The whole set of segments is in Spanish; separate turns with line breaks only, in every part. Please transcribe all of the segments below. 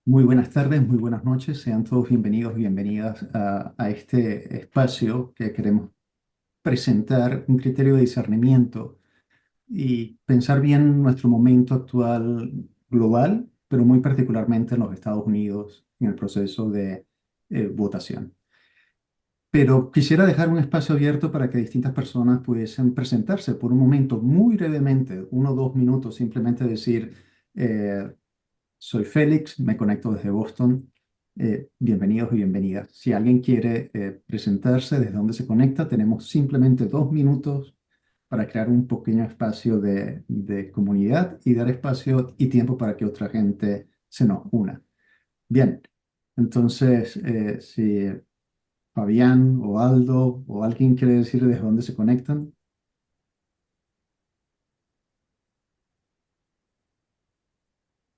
Muy buenas tardes, muy buenas noches. Sean todos bienvenidos, bienvenidas a este espacio que queremos presentar un criterio de discernimiento y pensar bien nuestro momento actual global, pero muy particularmente en los Estados Unidos en el proceso de votación. Pero quisiera dejar un espacio abierto para que distintas personas pudiesen presentarse por un momento, muy brevemente, 1 o 2 minutos, simplemente decir, eh, soy Félix, me conecto desde Boston. Bienvenidos y bienvenidas. Si alguien quiere presentarse desde donde se conecta, tenemos simplemente 2 minutos para crear un pequeño espacio de comunidad y dar espacio y tiempo para que otra gente se nos una. Bien, entonces, si Fabián o Aldo o alguien quiere decir desde dónde se conectan.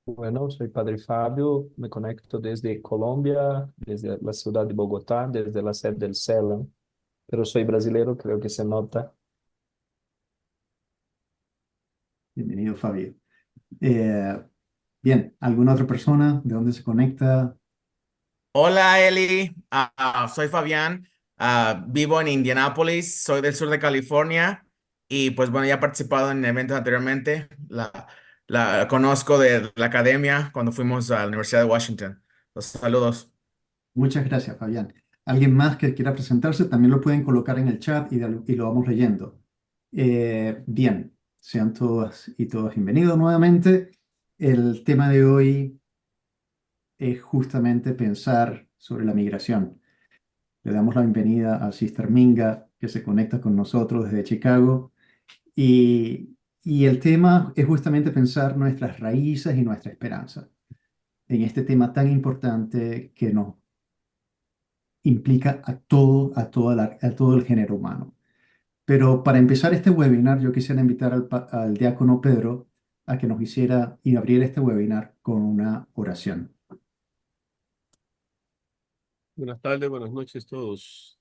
Bueno, soy Padre Fabio, me conecto desde Colombia, desde la ciudad de Bogotá, desde la sede del CELAM, pero soy brasileño, creo que se nota.
Bienvenido, Fabio. Eh, Bien, ¿alguna otra persona de dónde se conecta?
Hola Eli. Soy Fabián. Vivo en Indianápolis, soy del sur de California y pues bueno, ya he participado en eventos anteriormente. La conozco de la academia cuando fuimos a la Universidad de Washington. Los saludos.
Muchas gracias, Fabián. ¿Alguien más que quiera presentarse? También lo pueden colocar en el chat y lo vamos leyendo. Bien, sean todas y todos bienvenidos nuevamente. El tema de hoy es justamente pensar sobre la migración. Le damos la bienvenida a Sister Minga, que se conecta con nosotros desde Chicago. Y el tema es justamente pensar nuestras raíces y nuestra esperanza en este tema tan importante que nos implica a todo el género humano. Pero para empezar este webinar, yo quisiera invitar al diácono Pedro a que nos hiciera y abriera este webinar con una oración.
Buenas tardes, buenas noches todos.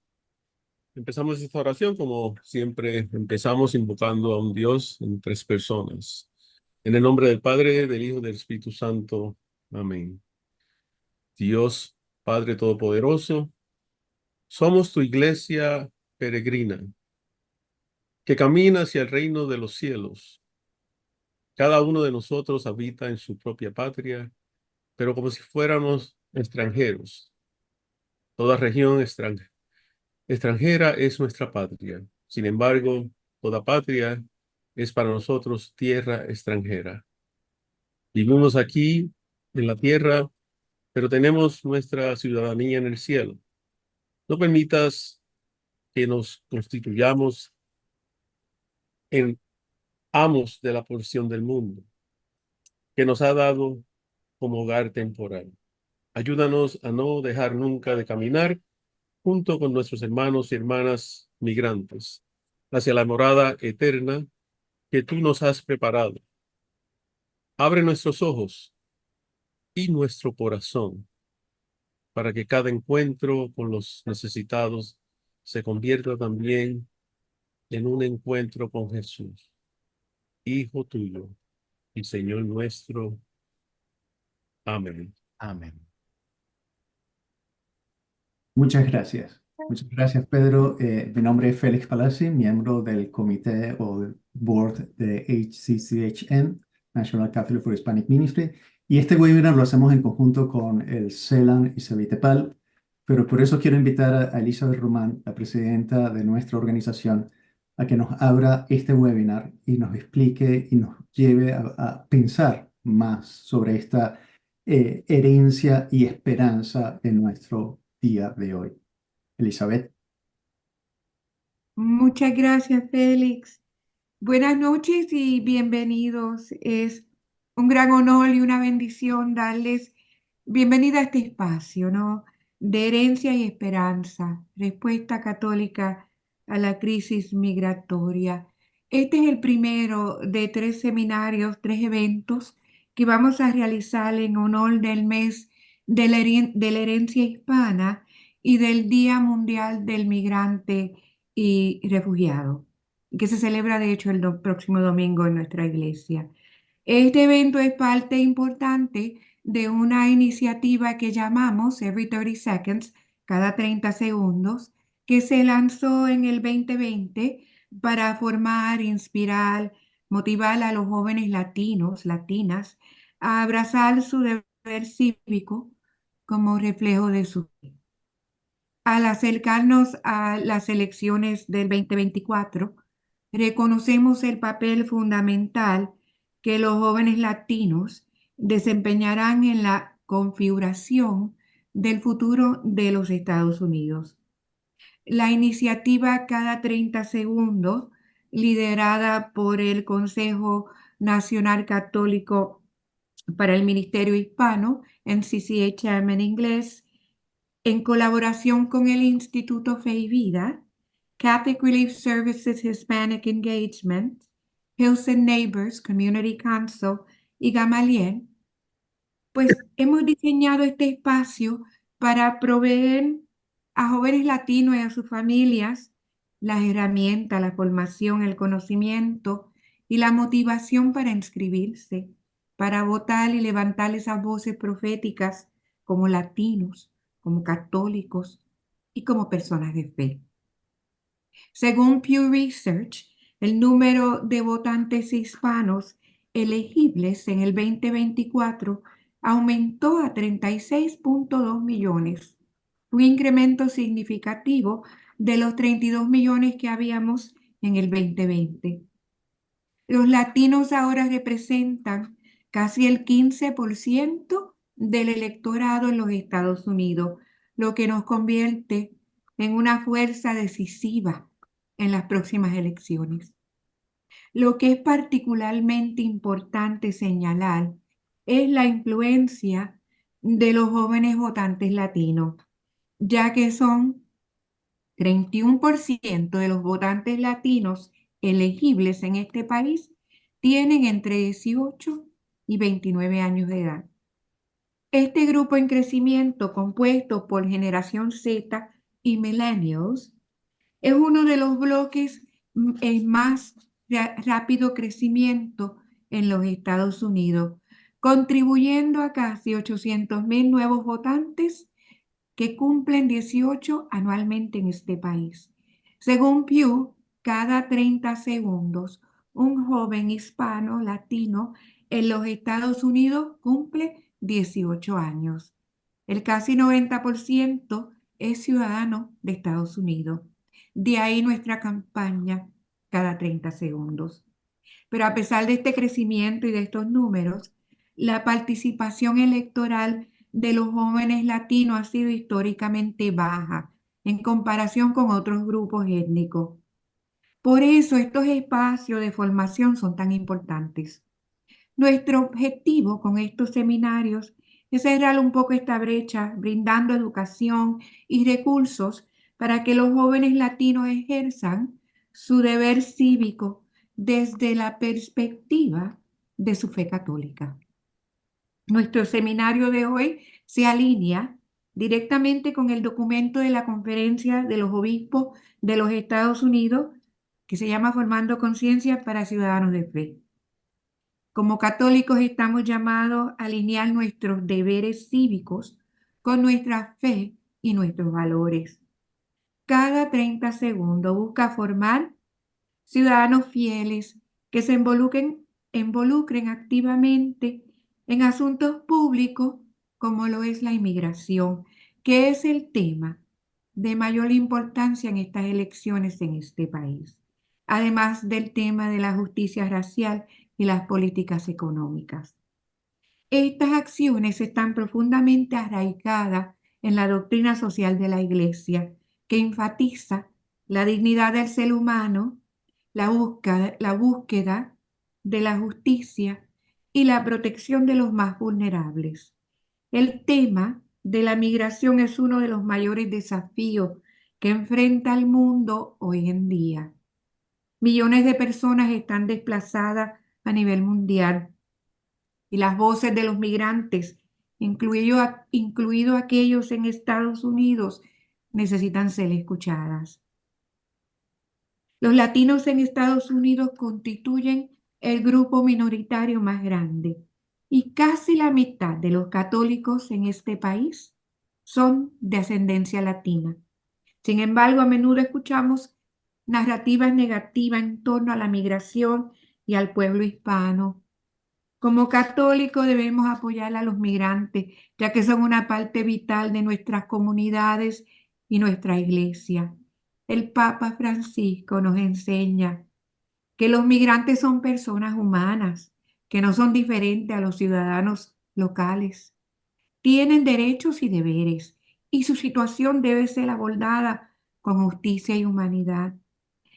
Empezamos esta oración como siempre empezamos invocando a un Dios en tres personas. En el nombre del Padre, del Hijo y del Espíritu Santo. Amén. Dios, Padre Todopoderoso, somos tu iglesia peregrina que camina hacia el reino de los cielos. Cada uno de nosotros habita en su propia patria, pero como si fuéramos extranjeros. Toda región extranjera es nuestra patria. Sin embargo, toda patria es para nosotros tierra extranjera. Vivimos aquí en la tierra, pero tenemos nuestra ciudadanía en el cielo. No permitas que nos constituyamos en amos de la porción del mundo que nos ha dado como hogar temporal. Ayúdanos a no dejar nunca de caminar junto con nuestros hermanos y hermanas migrantes hacia la morada eterna que tú nos has preparado. Abre nuestros ojos y nuestro corazón para que cada encuentro con los necesitados se convierta también en un encuentro con Jesús, Hijo tuyo y Señor nuestro. Amén.
Amén.
Muchas gracias. Muchas gracias, Pedro. Mi nombre es Félix Palazzi, miembro del comité o del board de HCCHN, National Catholic for Hispanic Ministry. Y este webinar lo hacemos en conjunto con el CELAN y Cevitepal, pero por eso quiero invitar a Elizabeth Román, la presidenta de nuestra organización, a que nos abra este webinar y nos explique y nos lleve a pensar más sobre esta herencia y esperanza en nuestro día de hoy. Elizabeth.
Muchas gracias, Félix. Buenas noches y bienvenidos. Es un gran honor y una bendición darles bienvenida a este espacio, ¿no? De herencia y esperanza, respuesta católica a la crisis migratoria. Este es el primero de 3 seminarios, 3 eventos que vamos a realizar en honor del mes de la herencia hispana y del Día Mundial del Migrante y Refugiado, que se celebra de hecho el próximo domingo en nuestra iglesia. Este evento es parte importante de una iniciativa que llamamos Every 30 Seconds, cada 30 segundos, que se lanzó en el 2020 para formar, inspirar, motivar a los jóvenes latinos, latinas, a abrazar su deber cívico como reflejo de su fe. Al acercarnos a las elecciones del 2024, reconocemos el papel fundamental que los jóvenes latinos desempeñarán en la configuración del futuro de los Estados Unidos. La iniciativa Cada 30 Segundos, liderada por el Consejo Nacional Católico para el Ministerio Hispano, NCCHM en inglés, en colaboración con el Instituto Fe y Vida, Catholic Relief Services Hispanic Engagement, Hills and Neighbors Community Council y Gamaliel, pues hemos diseñado este espacio para proveer a jóvenes latinos y a sus familias las herramientas, la formación, el conocimiento y la motivación para inscribirse, para votar y levantar esas voces proféticas como latinos, como católicos y como personas de fe. Según Pew Research, el número de votantes hispanos elegibles en el 2024 aumentó a 36.2 millones, un incremento significativo de los 32 millones que habíamos en el 2020. Los latinos ahora representan casi el 15% del electorado en los Estados Unidos, lo que nos convierte en una fuerza decisiva en las próximas elecciones. Lo que es particularmente importante señalar es la influencia de los jóvenes votantes latinos, ya que son 31% de los votantes latinos elegibles en este país tienen entre 18 y 29 años de edad. Este grupo en crecimiento, compuesto por generación Z y millennials, es uno de los bloques en más rápido crecimiento en los Estados Unidos, contribuyendo a casi 800,000 nuevos votantes que cumplen 18 anualmente en este país. Según Pew, cada 30 segundos, un joven hispano latino en los Estados Unidos cumple 18 años. El casi 90% es ciudadano de Estados Unidos. De ahí nuestra campaña cada 30 segundos. Pero a pesar de este crecimiento y de estos números, la participación electoral de los jóvenes latinos ha sido históricamente baja en comparación con otros grupos étnicos. Por eso estos espacios de formación son tan importantes. Nuestro objetivo con estos seminarios es cerrar un poco esta brecha, brindando educación y recursos para que los jóvenes latinos ejerzan su deber cívico desde la perspectiva de su fe católica. Nuestro seminario de hoy se alinea directamente con el documento de la Conferencia de los Obispos de los Estados Unidos, que se llama Formando Conciencia para Ciudadanos de Fe. Como católicos estamos llamados a alinear nuestros deberes cívicos con nuestra fe y nuestros valores. Cada 30 segundos busca formar ciudadanos fieles que se involucren activamente en asuntos públicos como lo es la inmigración, que es el tema de mayor importancia en estas elecciones en este país, además del tema de la justicia racial y las políticas económicas. Estas acciones están profundamente arraigadas en la doctrina social de la Iglesia, que enfatiza la dignidad del ser humano, la búsqueda de la justicia y la protección de los más vulnerables. El tema de la migración es uno de los mayores desafíos que enfrenta el mundo hoy en día. Millones de personas están desplazadas a nivel mundial y las voces de los migrantes, incluido aquellos en Estados Unidos, necesitan ser escuchadas. Los latinos en Estados Unidos constituyen el grupo minoritario más grande, y casi la mitad de los católicos en este país son de ascendencia latina. Sin embargo, a menudo escuchamos narrativas negativas en torno a la migración y al pueblo hispano. Como católicos debemos apoyar a los migrantes, ya que son una parte vital de nuestras comunidades y nuestra iglesia. El Papa Francisco nos enseña que los migrantes son personas humanas, que no son diferentes a los ciudadanos locales. Tienen derechos y deberes, y su situación debe ser abordada con justicia y humanidad.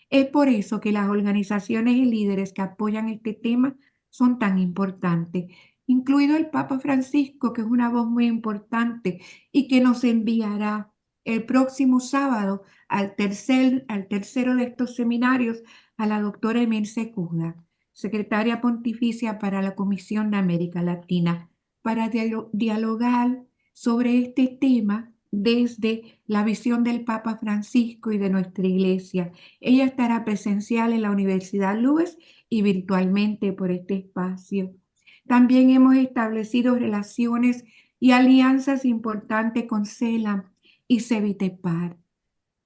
Es por eso que las organizaciones y líderes que apoyan este tema son tan importantes, incluido el Papa Francisco, que es una voz muy importante y que nos enviará el próximo sábado al tercero de estos seminarios a la doctora Emil Secuda, secretaria pontificia para la Comisión de América Latina, para dialogar sobre este tema desde la visión del Papa Francisco y de nuestra iglesia. Ella estará presencial en la Universidad Lewis y virtualmente por este espacio. También hemos establecido relaciones y alianzas importantes con CELAM y Cevitepar,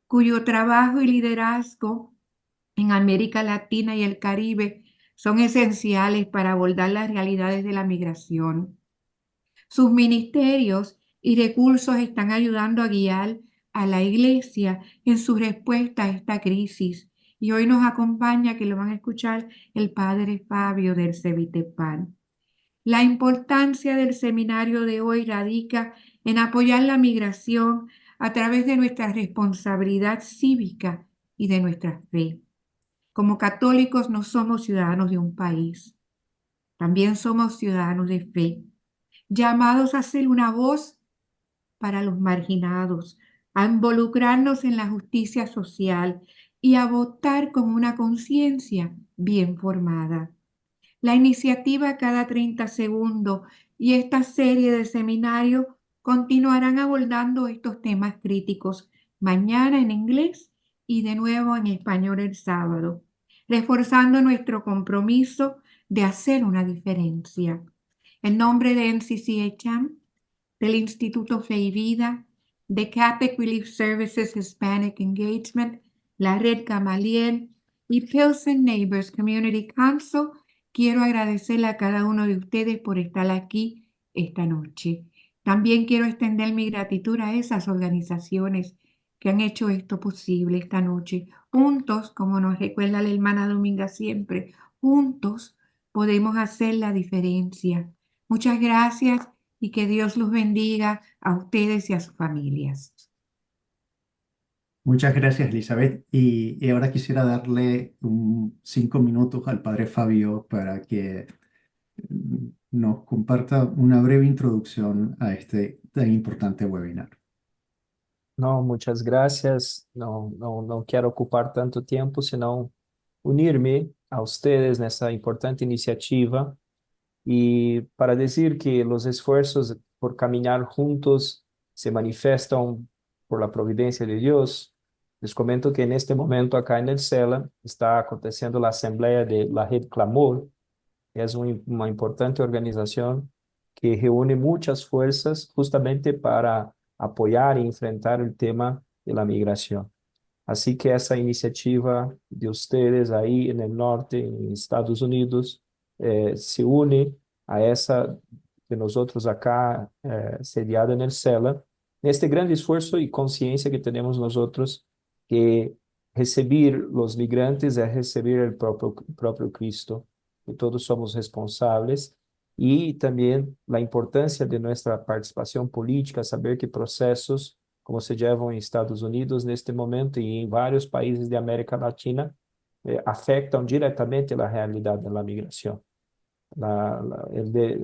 cuyo trabajo y liderazgo en América Latina y el Caribe son esenciales para abordar las realidades de la migración. Sus ministerios y recursos están ayudando a guiar a la iglesia en su respuesta a esta crisis. Y hoy nos acompaña, que lo van a escuchar, el padre Fabio del Cevitepar. La importancia del seminario de hoy radica en apoyar la migración a través de nuestra responsabilidad cívica y de nuestra fe. Como católicos no somos ciudadanos de un país, también somos ciudadanos de fe, llamados a ser una voz para los marginados, a involucrarnos en la justicia social y a votar con una conciencia bien formada. La iniciativa Cada 30 Segundos y esta serie de seminarios continuarán abordando estos temas críticos mañana en inglés y de nuevo en español el sábado, reforzando nuestro compromiso de hacer una diferencia. En nombre de NCCHM, del Instituto Fe y Vida, de Catholic Relief Services Hispanic Engagement, la Red Gamaliel y Pilsen Neighbors Community Council, quiero agradecerle a cada uno de ustedes por estar aquí esta noche. También quiero extender mi gratitud a esas organizaciones que han hecho esto posible esta noche. Juntos, como nos recuerda la hermana Dominga siempre, juntos podemos hacer la diferencia. Muchas gracias y que Dios los bendiga a ustedes y a sus familias.
Muchas gracias, Elizabeth. Y ahora quisiera darle 5 minutos al padre Fabio para que nos comparta una breve introducción a este tan importante webinar.
No, muchas gracias. No quiero ocupar tanto tiempo, sino unirme a ustedes nessa importante iniciativa y para decir que los esfuerzos por caminar juntos se manifiestan por la providencia de Dios. Les comento que en este momento acá en el CELA está aconteciendo la asamblea de la Red Clamor. Es una importante organización que reúne muchas fuerzas justamente para apoyar e enfrentar el tema de la migración. Así que esa iniciativa de ustedes ahí en el norte, en Estados Unidos, se une a esa de nosotros acá, sediada en el CELA, este grande esfuerzo y conciencia que tenemos nosotros que recibir los migrantes es recibir el propio Cristo, que todos somos responsables, y también la importancia de nuestra participación política, saber que procesos como se llevam em Estados Unidos neste momento e em vários países de América Latina, afetam diretamente a realidade da migração.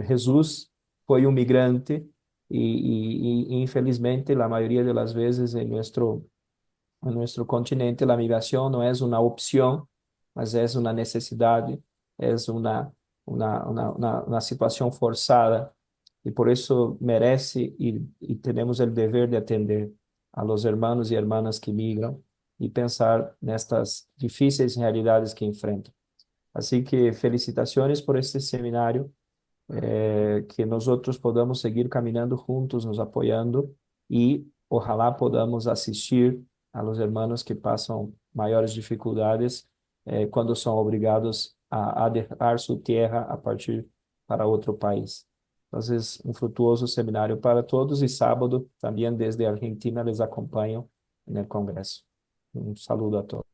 Jesus foi migrante e infelizmente, a maioria das vezes em nosso continente, a migração não é uma opção, mas é uma necessidade, é uma situação forçada. Y por eso merece y tenemos el deber de atender a los hermanos y hermanas que migran y pensar en estas difíciles realidades que enfrentan. Así que felicitaciones por este seminario que nosotros podamos seguir caminando juntos, nos apoyando y ojalá podamos asistir a los hermanos que pasan mayores dificultades cuando son obligados a dejar su tierra a partir para otro país. Entonces, un frutuoso seminario para todos y sábado también desde Argentina les acompaño en el Congreso. Un saludo a todos.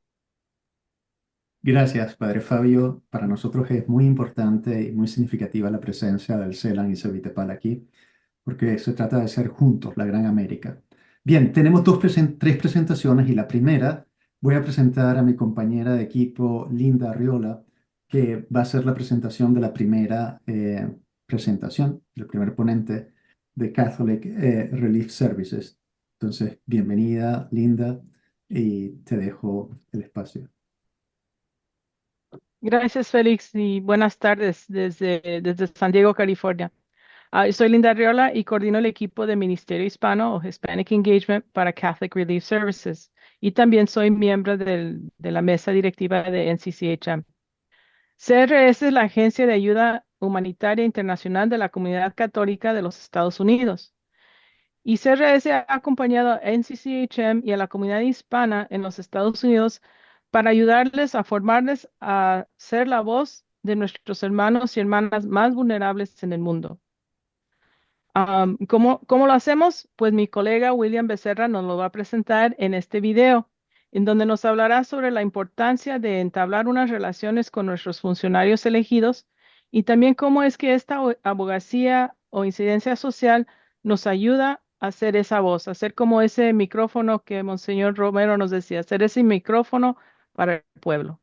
Gracias, Padre Fabio. Para nosotros es muy importante y muy significativa la presencia del CELAN y Cevitepal aquí, porque se trata de ser juntos, la Gran América. Bien, tenemos tres presentaciones y la primera voy a presentar a mi compañera de equipo, Linda Arriola, que va a hacer la presentación de la primera presentación, el primer ponente de Catholic Relief Services. Entonces, bienvenida, Linda, y te dejo el espacio.
Gracias, Félix, y buenas tardes desde San Diego, California. Yo soy Linda Arriola y coordino el equipo de Ministerio Hispano o Hispanic Engagement para Catholic Relief Services. Y también soy miembro de la mesa directiva de NCCHM. CRS es la Agencia de Ayuda Humanitaria Internacional de la Comunidad Católica de los Estados Unidos. Y CRS ha acompañado a NCCHM y a la comunidad hispana en los Estados Unidos para ayudarles a formarles a ser la voz de nuestros hermanos y hermanas más vulnerables en el mundo. ¿Cómo lo hacemos? Pues mi colega William Becerra nos lo va a presentar en este video, en donde nos hablará sobre la importancia de entablar unas relaciones con nuestros funcionarios elegidos y también cómo es que esta abogacía o incidencia social nos ayuda a hacer esa voz, a hacer como ese micrófono que Monseñor Romero nos decía, hacer ese micrófono para el pueblo.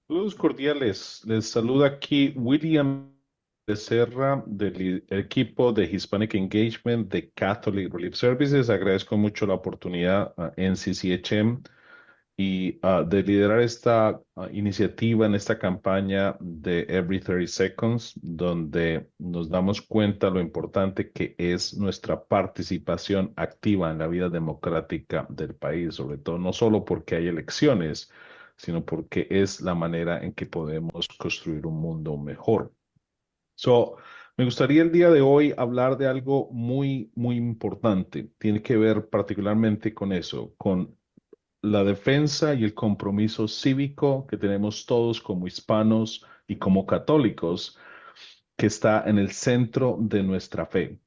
Saludos cordiales. Les saluda aquí William Becerra del equipo de Hispanic Engagement de Catholic Relief Services. Agradezco mucho la oportunidad a NCCHM y de liderar esta iniciativa en esta campaña de Every 30 Seconds, donde nos damos cuenta lo importante que es nuestra participación activa en la vida democrática del país, sobre todo no solo porque hay elecciones, sino porque es la manera en que podemos construir un mundo mejor. Me gustaría el día de hoy hablar de algo muy, muy importante. Tiene que ver particularmente con eso, con la defensa y el compromiso cívico que tenemos todos como hispanos y como católicos, que está en el centro de nuestra fe.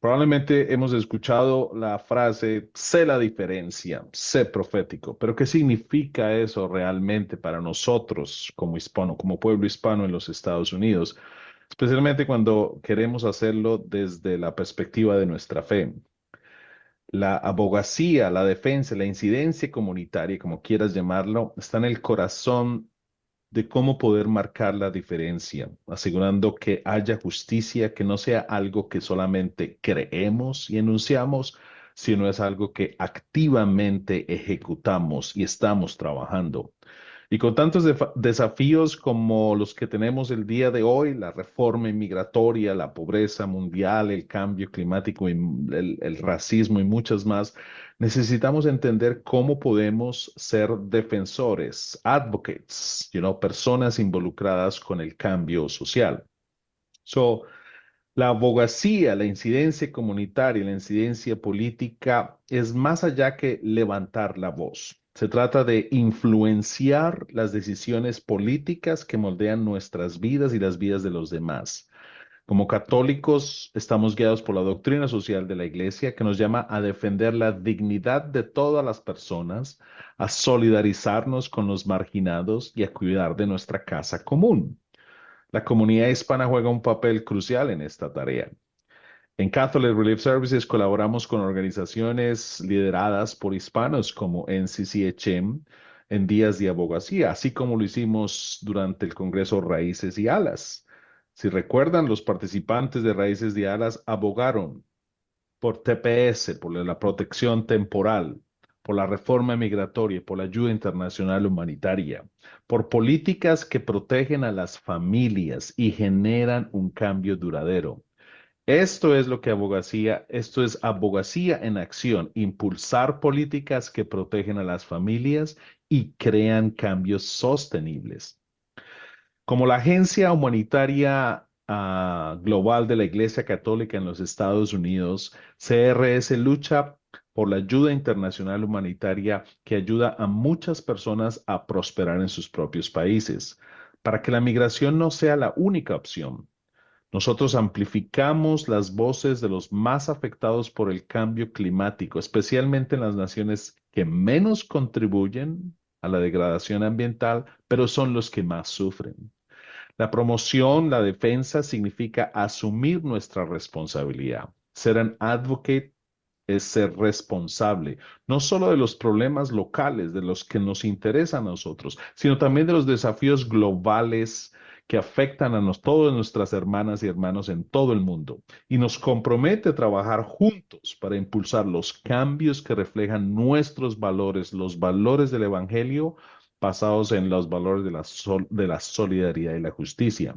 Probablemente hemos escuchado la frase, sé la diferencia, sé profético, pero ¿qué significa eso realmente para nosotros como hispano, como pueblo hispano en los Estados Unidos? Especialmente cuando queremos hacerlo desde la perspectiva de nuestra fe. La abogacía, la defensa, la incidencia comunitaria, como quieras llamarlo, está en el corazón de cómo poder marcar la diferencia, asegurando que haya justicia, que no sea algo que solamente creemos y enunciamos, sino es algo que activamente ejecutamos y estamos trabajando. Y con tantos desafíos como los que tenemos el día de hoy, la reforma inmigratoria, la pobreza mundial, el cambio climático, y el racismo y muchas más, necesitamos entender cómo podemos ser defensores, advocates, personas involucradas con el cambio social. La abogacía, la incidencia comunitaria, la incidencia política es más allá que levantar la voz. Se trata de influenciar las decisiones políticas que moldean nuestras vidas y las vidas de los demás. Como católicos, estamos guiados por la doctrina social de la Iglesia que nos llama a defender la dignidad de todas las personas, a solidarizarnos con los marginados y a cuidar de nuestra casa común. La comunidad hispana juega un papel crucial en esta tarea. En Catholic Relief Services colaboramos con organizaciones lideradas por hispanos como NCCHM en días de abogacía, así como lo hicimos durante el Congreso Raíces y Alas. Si recuerdan, los participantes de Raíces y Alas abogaron por TPS, por la protección temporal, por la reforma migratoria, por la ayuda internacional humanitaria, por políticas que protegen a las familias y generan un cambio duradero. Esto es lo que esto es abogacía en acción, impulsar políticas que protegen a las familias y crean cambios sostenibles. Como la Agencia Humanitaria Global de la Iglesia Católica en los Estados Unidos, CRS lucha por la ayuda internacional humanitaria que ayuda a muchas personas a prosperar en sus propios países, para que la migración no sea la única opción. Nosotros amplificamos las voces de los más afectados por el cambio climático, especialmente en las naciones que menos contribuyen a la degradación ambiental, pero son los que más sufren. La promoción, la defensa significa asumir nuestra responsabilidad. Ser un advocate es ser responsable, no solo de los problemas locales, de los que nos interesan a nosotros, sino también de los desafíos globales que afectan a todas nuestras hermanas y hermanos en todo el mundo. Y nos compromete a trabajar juntos para impulsar los cambios que reflejan nuestros valores, los valores del Evangelio, basados en los valores de la solidaridad y la justicia.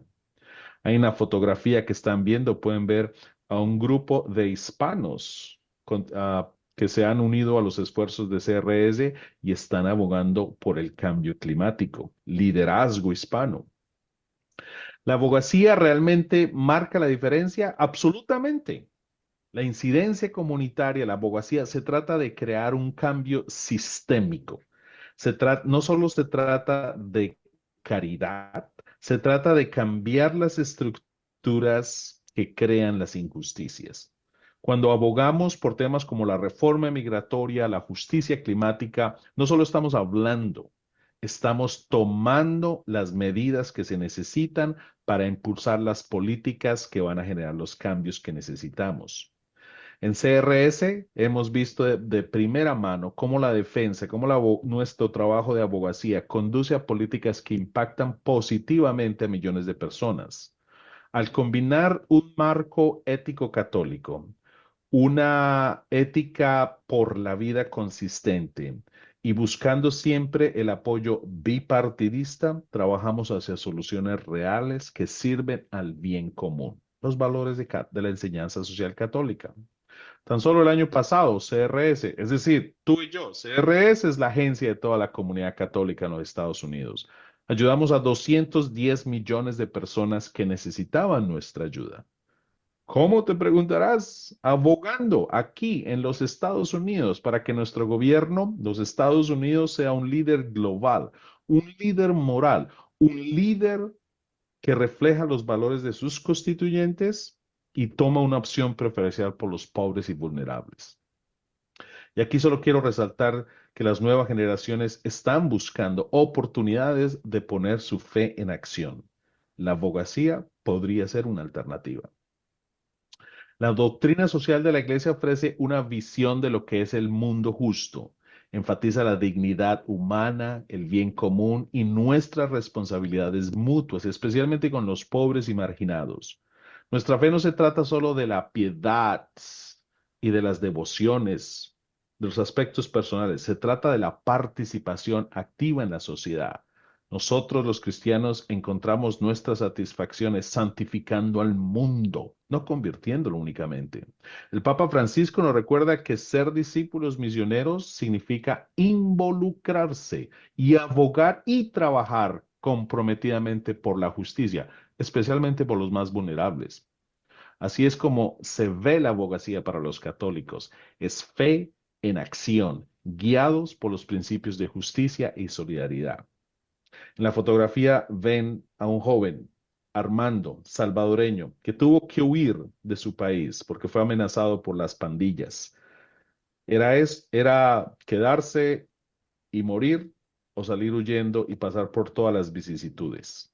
Hay una fotografía que están viendo, pueden ver a un grupo de hispanos que se han unido a los esfuerzos de CRS y están abogando por el cambio climático. Liderazgo hispano. ¿La abogacía realmente marca la diferencia? Absolutamente. La incidencia comunitaria, la abogacía, se trata de crear un cambio sistémico. No solo se trata de caridad, se trata de cambiar las estructuras que crean las injusticias. Cuando abogamos por temas como la reforma migratoria, la justicia climática, no solo estamos hablando, estamos tomando las medidas que se necesitan para impulsar las políticas que van a generar los cambios que necesitamos. En CRS hemos visto de primera mano cómo la defensa, cómo nuestro trabajo de abogacía conduce a políticas que impactan positivamente a millones de personas. Al combinar un marco ético católico, una ética por la vida consistente y buscando siempre el apoyo bipartidista, trabajamos hacia soluciones reales que sirven al bien común, los valores de la enseñanza social católica. Tan solo el año pasado, CRS, es decir, tú y yo, CRS es la agencia de toda la comunidad católica en los Estados Unidos. Ayudamos a 210 millones de personas que necesitaban nuestra ayuda. ¿Cómo te preguntarás? Abogando aquí en los Estados Unidos para que nuestro gobierno, los Estados Unidos, sea un líder global, un líder moral, un líder que refleja los valores de sus constituyentes y toma una opción preferencial por los pobres y vulnerables. Y aquí solo quiero resaltar que las nuevas generaciones están buscando oportunidades de poner su fe en acción. La abogacía podría ser una alternativa. La doctrina social de la Iglesia ofrece una visión de lo que es el mundo justo. Enfatiza la dignidad humana, el bien común y nuestras responsabilidades mutuas, especialmente con los pobres y marginados. Nuestra fe no se trata solo de la piedad y de las devociones, de los aspectos personales, se trata de la participación activa en la sociedad. Nosotros los cristianos encontramos nuestras satisfacciones santificando al mundo, no convirtiéndolo únicamente. El Papa Francisco nos recuerda que ser discípulos misioneros significa involucrarse y abogar y trabajar comprometidamente por la justicia, especialmente por los más vulnerables. Así es como se ve la abogacía para los católicos. Es fe en acción, guiados por los principios de justicia y solidaridad. En la fotografía ven a un joven, Armando, salvadoreño, que tuvo que huir de su país porque fue amenazado por las pandillas. Era quedarse y morir o salir huyendo y pasar por todas las vicisitudes.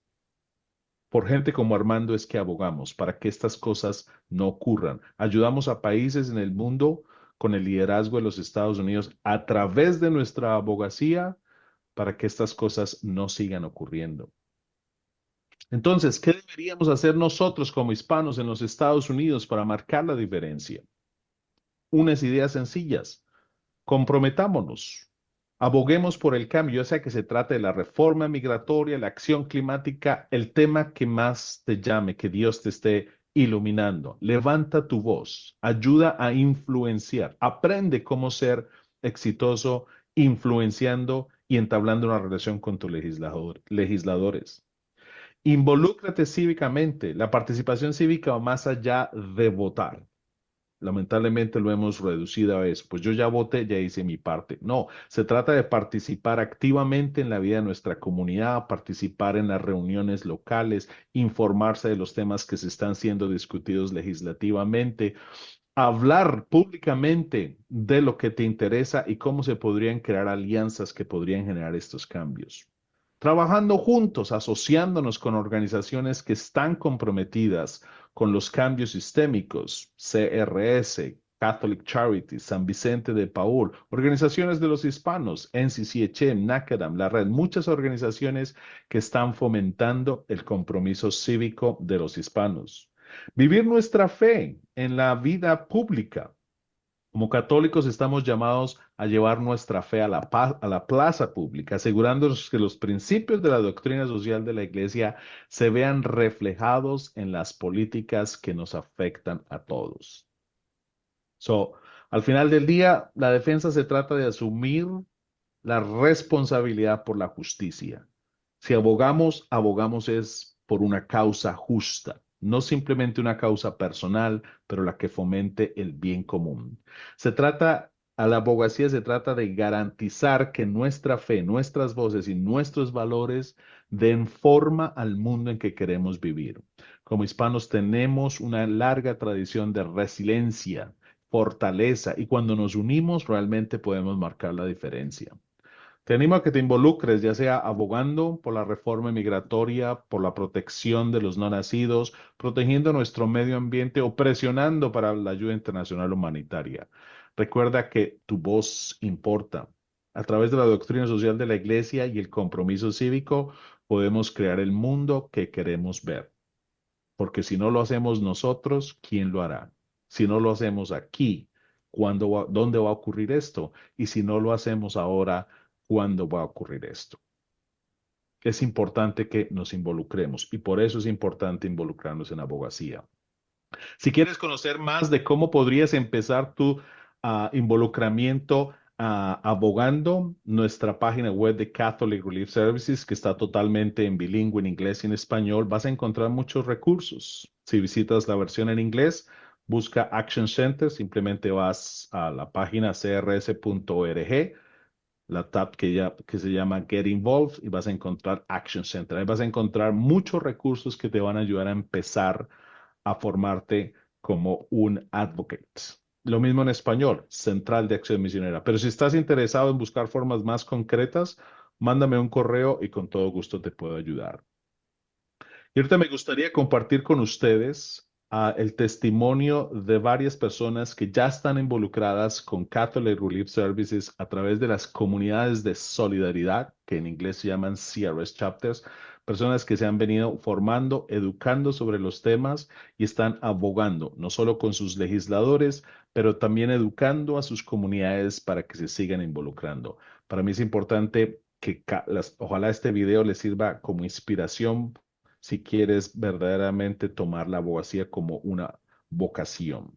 Por gente como Armando es que abogamos para que estas cosas no ocurran. Ayudamos a países en el mundo con el liderazgo de los Estados Unidos a través de nuestra abogacía para que estas cosas no sigan ocurriendo. Entonces, ¿qué deberíamos hacer nosotros como hispanos en los Estados Unidos para marcar la diferencia? Unas ideas sencillas. Comprometámonos. Aboguemos por el cambio, ya sea que se trate de la reforma migratoria, la acción climática, el tema que más te llame, que Dios te esté iluminando. Levanta tu voz, ayuda a influenciar, aprende cómo ser exitoso influenciando y entablando una relación con tus legisladores. Involúcrate cívicamente. La participación cívica va más allá de votar. Lamentablemente lo hemos reducido a eso. Pues yo ya voté, ya hice mi parte. No, se trata de participar activamente en la vida de nuestra comunidad, participar en las reuniones locales, informarse de los temas que se están siendo discutidos legislativamente, hablar públicamente de lo que te interesa y cómo se podrían crear alianzas que podrían generar estos cambios. Trabajando juntos, asociándonos con organizaciones que están comprometidas con los cambios sistémicos, CRS, Catholic Charities, San Vicente de Paúl, organizaciones de los hispanos, NCCHM, NACADAM, la red, muchas organizaciones que están fomentando el compromiso cívico de los hispanos. Vivir nuestra fe en la vida pública. Como católicos estamos llamados a llevar nuestra fe a la plaza pública, asegurándonos que los principios de la doctrina social de la Iglesia se vean reflejados en las políticas que nos afectan a todos. Al final del día, la defensa se trata de asumir la responsabilidad por la justicia. Si abogamos, abogamos es por una causa justa. No simplemente una causa personal, pero la que fomente el bien común. A la abogacía se trata de garantizar que nuestra fe, nuestras voces y nuestros valores den forma al mundo en que queremos vivir. Como hispanos tenemos una larga tradición de resiliencia, fortaleza, y cuando nos unimos realmente podemos marcar la diferencia. Te animo a que te involucres, ya sea abogando por la reforma migratoria, por la protección de los no nacidos, protegiendo nuestro medio ambiente o presionando para la ayuda internacional humanitaria. Recuerda que tu voz importa. A través de la doctrina social de la Iglesia y el compromiso cívico, podemos crear el mundo que queremos ver. Porque si no lo hacemos nosotros, ¿quién lo hará? Si no lo hacemos aquí, ¿dónde va a ocurrir esto? Y si no lo hacemos ahora, ¿cuándo va a ocurrir esto? Es importante que nos involucremos y por eso es importante involucrarnos en abogacía. Si quieres conocer más de cómo podrías empezar tu involucramiento abogando, nuestra página web de Catholic Relief Services, que está totalmente en bilingüe, en inglés y en español, vas a encontrar muchos recursos. Si visitas la versión en inglés, busca Action Center, simplemente vas a la página crs.org, la tab que se llama Get Involved y vas a encontrar Action Center. Ahí vas a encontrar muchos recursos que te van a ayudar a empezar a formarte como un advocate. Lo mismo en español, Central de Acción Misionera. Pero si estás interesado en buscar formas más concretas, mándame un correo y con todo gusto te puedo ayudar. Y ahorita me gustaría compartir con ustedes el testimonio de varias personas que ya están involucradas con Catholic Relief Services a través de las comunidades de solidaridad, que en inglés se llaman CRS Chapters, personas que se han venido formando, educando sobre los temas y están abogando, no solo con sus legisladores, pero también educando a sus comunidades para que se sigan involucrando. Para mí es importante que ojalá este video les sirva como inspiración si quieres verdaderamente tomar la abogacía como una vocación.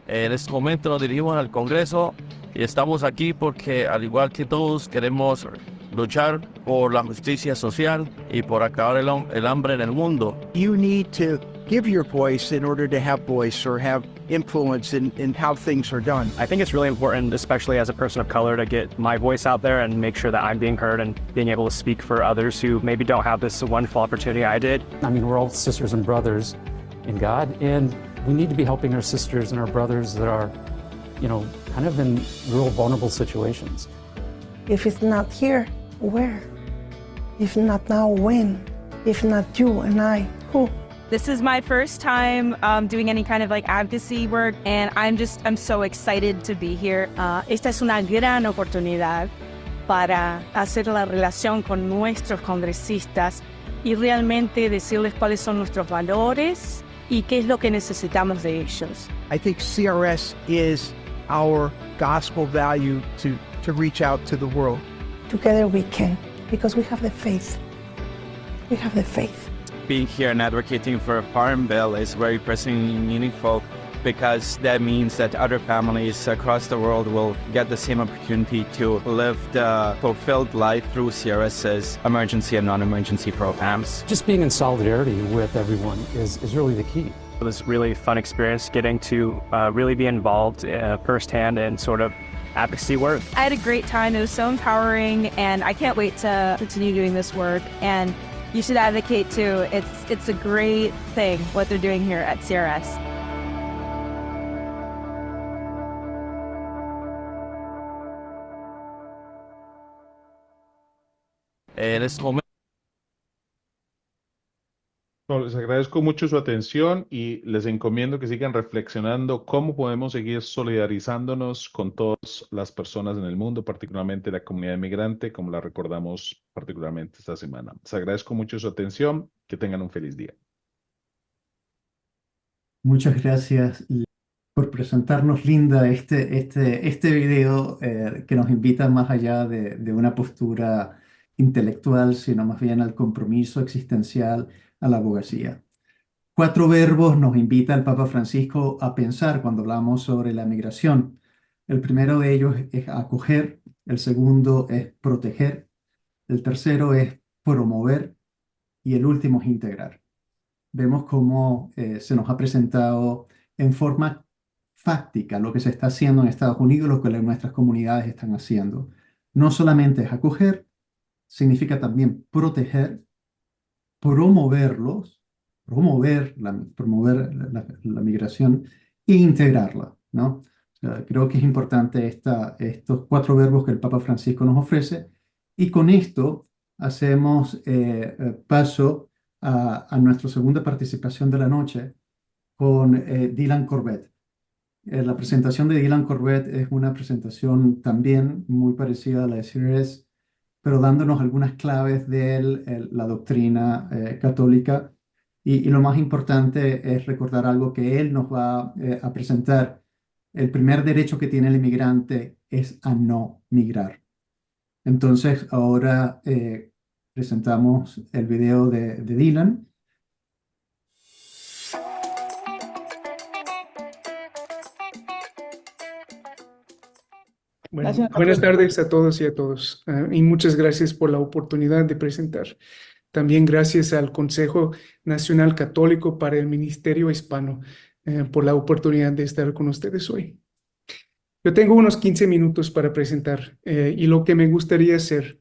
En este momento nos dirigimos al Congreso y estamos aquí porque, al igual que todos, queremos luchar por la justicia social y por acabar el hambre en el mundo.
You need to give your voice in order to have voice or have influence in how things are done.
I think it's really important, especially as a person of color, to get my voice out there and make sure that I'm being heard and being able to speak for others who maybe don't have this wonderful opportunity I did.
I mean, we're all sisters and brothers in God, and we need to be helping our sisters and our brothers that are, kind of in real vulnerable situations.
If it's not here, where? If not now, when? If not you and I, who?
This is my first time doing any kind of advocacy work, and I'm so excited to be here.
Esta es una gran oportunidad para hacer la relación con nuestros congresistas y realmente decirles cuáles son nuestros valores y qué es lo que necesitamos de ellos.
I think CRS is our gospel value to reach out to the world.
Together we can, because we have the faith. We have the faith.
Being here and advocating for a farm bill is very personally meaningful because that means that other families across the world will get the same opportunity to live the fulfilled life through CRS's emergency and non-emergency programs.
Just being in solidarity with everyone is really the key.
It was a really fun experience getting to really be involved firsthand in sort of advocacy work.
I had a great time. It was so empowering, and I can't wait to continue doing this work. And you should advocate too. It's a great thing what they're doing here at CRS.
En este momento.
Bueno, les agradezco mucho su atención y les encomiendo que sigan reflexionando cómo podemos seguir solidarizándonos con todas las personas en el mundo, particularmente la comunidad inmigrante, como la recordamos particularmente esta semana. Les agradezco mucho su atención. Que tengan un feliz día.
Muchas gracias por presentarnos, Linda, este video que nos invita más allá de una postura intelectual, sino más bien al compromiso existencial, a la abogacía. 4 verbos nos invita el Papa Francisco a pensar cuando hablamos sobre la migración. El primero de ellos es acoger, el segundo es proteger, el tercero es promover y el último es integrar. Vemos cómo se nos ha presentado en forma fáctica lo que se está haciendo en Estados Unidos, lo que nuestras comunidades están haciendo. No solamente es acoger, significa también proteger, promover la migración e integrarla, ¿no? O sea, creo que es importante estos 4 verbos que el Papa Francisco nos ofrece, y con esto hacemos paso a nuestra segunda participación de la noche con Dylan Corbett. La presentación de Dylan Corbett es una presentación también muy parecida a la de CRS, pero dándonos algunas claves de la doctrina católica. Y lo más importante es recordar algo que él nos va a presentar. El primer derecho que tiene el inmigrante es a no migrar. Entonces, ahora presentamos el video de Dylan.
Bueno, buenas tardes a todos y a todos, y muchas gracias por la oportunidad de presentar. También gracias al Consejo Nacional Católico para el Ministerio Hispano por la oportunidad de estar con ustedes hoy. Yo tengo unos 15 minutos para presentar y lo que me gustaría hacer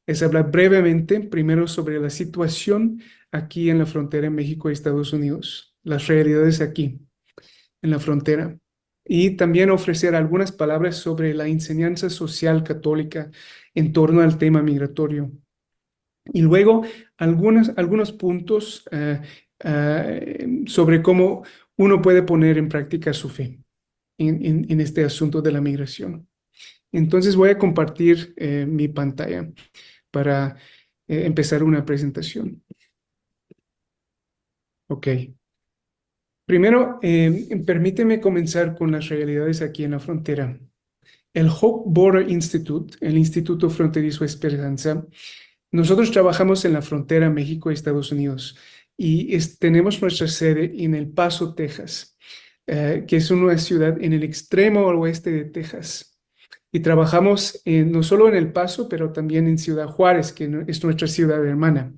es hablar brevemente primero sobre la situación aquí en la frontera México y Estados Unidos, las realidades aquí en la frontera, y también ofrecer algunas palabras sobre la enseñanza social católica en torno al tema migratorio. Y luego algunos puntos sobre cómo uno puede poner en práctica su fe en este asunto de la migración. Entonces voy a compartir mi pantalla para empezar una presentación. Ok. Primero, permíteme comenzar con las realidades aquí en la frontera. El Hope Border Institute, el Instituto Fronterizo Esperanza, nosotros trabajamos en la frontera México y Estados Unidos y tenemos nuestra sede en El Paso, Texas, que es una ciudad en el extremo oeste de Texas. Y trabajamos no solo en El Paso, pero también en Ciudad Juárez, que es nuestra ciudad hermana,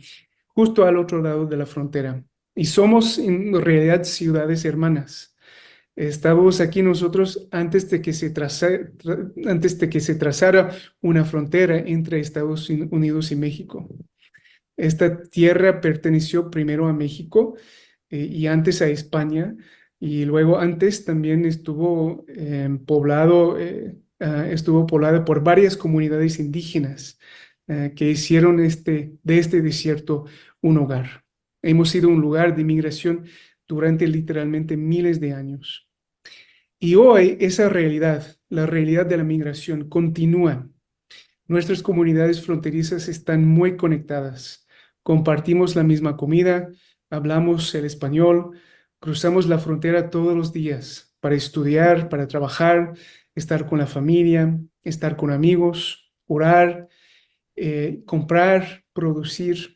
justo al otro lado de la frontera. Y somos en realidad ciudades hermanas. Estábamos aquí nosotros antes de que se trazara una frontera entre Estados Unidos y México. Esta tierra perteneció primero a México y antes a España, y luego antes también estuvo poblada por varias comunidades indígenas que hicieron de este desierto un hogar. Hemos sido un lugar de migración durante literalmente miles de años. Y hoy esa realidad, la realidad de la migración, continúa. Nuestras comunidades fronterizas están muy conectadas. Compartimos la misma comida, hablamos el español, cruzamos la frontera todos los días para estudiar, para trabajar, estar con la familia, estar con amigos, orar, comprar, producir.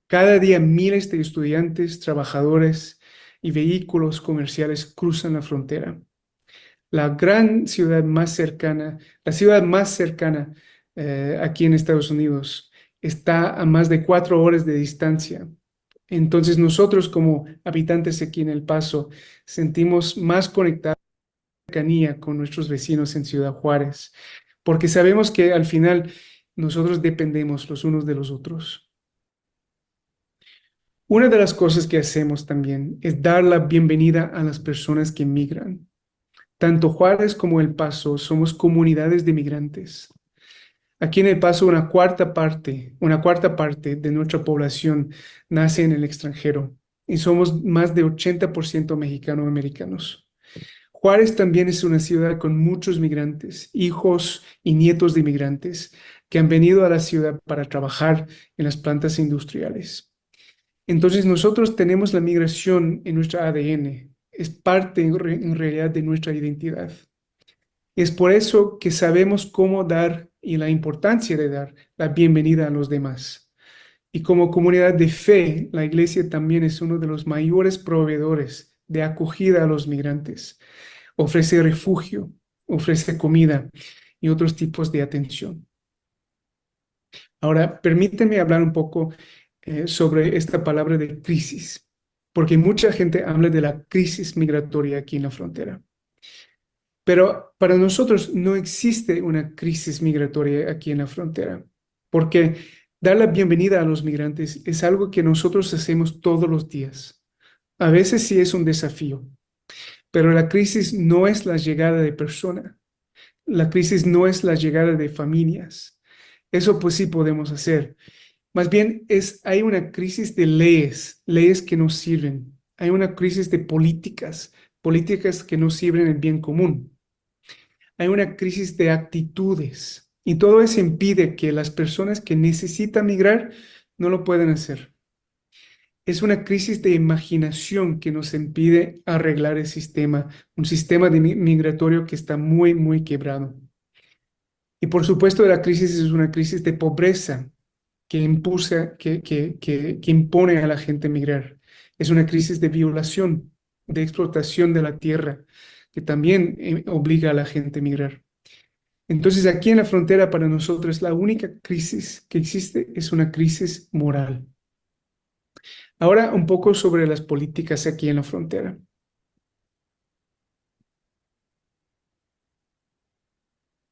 Cada día miles de estudiantes, trabajadores y vehículos comerciales cruzan la frontera. La gran ciudad más cercana, la ciudad más cercana aquí en Estados Unidos, está a más de 4 horas de distancia. Entonces nosotros como habitantes aquí en El Paso sentimos más conectados cercanía con nuestros vecinos en Ciudad Juárez, porque sabemos que al final nosotros dependemos los unos de los otros. Una de las cosas que hacemos también es dar la bienvenida a las personas que migran. Tanto Juárez como El Paso somos comunidades de migrantes. Aquí en El Paso una cuarta parte de nuestra población nace en el extranjero y somos más de 80% mexicano-americanos. Juárez también es una ciudad con muchos migrantes, hijos y nietos de migrantes que han venido a la ciudad para trabajar en las plantas industriales. Entonces nosotros tenemos la migración en nuestra ADN, es parte en realidad de nuestra identidad. Es por eso que sabemos cómo dar y la importancia de dar la bienvenida a los demás. Y como comunidad de fe, la iglesia también es uno de los mayores proveedores de acogida a los migrantes. Ofrece refugio, ofrece comida y otros tipos de atención. Ahora, permíteme hablar un poco sobre esta palabra de crisis, porque mucha gente habla de la crisis migratoria aquí en la frontera. Pero para nosotros no existe una crisis migratoria aquí en la frontera, porque dar la bienvenida a los migrantes es algo que nosotros hacemos todos los días. A veces sí es un desafío, pero la crisis no es la llegada de personas, la crisis no es la llegada de familias. Eso pues sí podemos hacer. Más bien hay una crisis de leyes que no sirven. Hay una crisis de políticas que no sirven el bien común. Hay una crisis de actitudes y todo eso impide que las personas que necesitan migrar no lo puedan hacer. Es una crisis de imaginación que nos impide arreglar el sistema, un sistema migratorio que está muy, muy quebrado. Y por supuesto la crisis es una crisis de pobreza que impone a la gente migrar. Es una crisis de violación, de explotación de la tierra, que también obliga a la gente a migrar. Entonces aquí en la frontera para nosotros la única crisis que existe es una crisis moral. Ahora un poco sobre las políticas aquí en la frontera.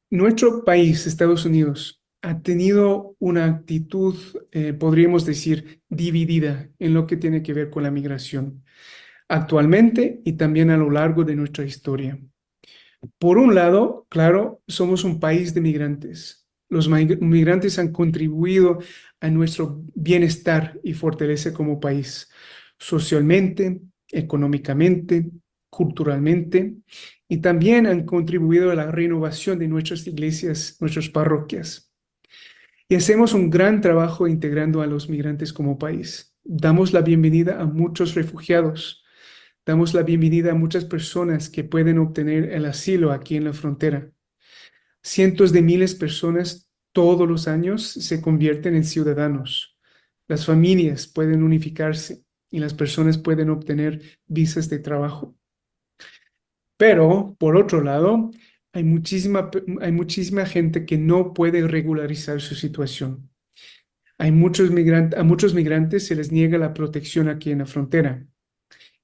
Nuestro país, Estados Unidos, ha tenido una actitud, podríamos decir, dividida en lo que tiene que ver con la migración, actualmente y también a lo largo de nuestra historia. Por un lado, claro, somos un país de migrantes. Los migrantes han contribuido a nuestro bienestar y fortaleza como país, socialmente, económicamente, culturalmente, y también han contribuido a la renovación de nuestras iglesias, nuestras parroquias. Y hacemos un gran trabajo integrando a los migrantes como país. Damos la bienvenida a muchos refugiados. Damos la bienvenida a muchas personas que pueden obtener el asilo aquí en la frontera. Cientos de miles de personas todos los años se convierten en ciudadanos. Las familias pueden unificarse y las personas pueden obtener visas de trabajo. Pero, por otro lado, hay muchísima gente que no puede regularizar su situación. A muchos migrantes se les niega la protección aquí en la frontera.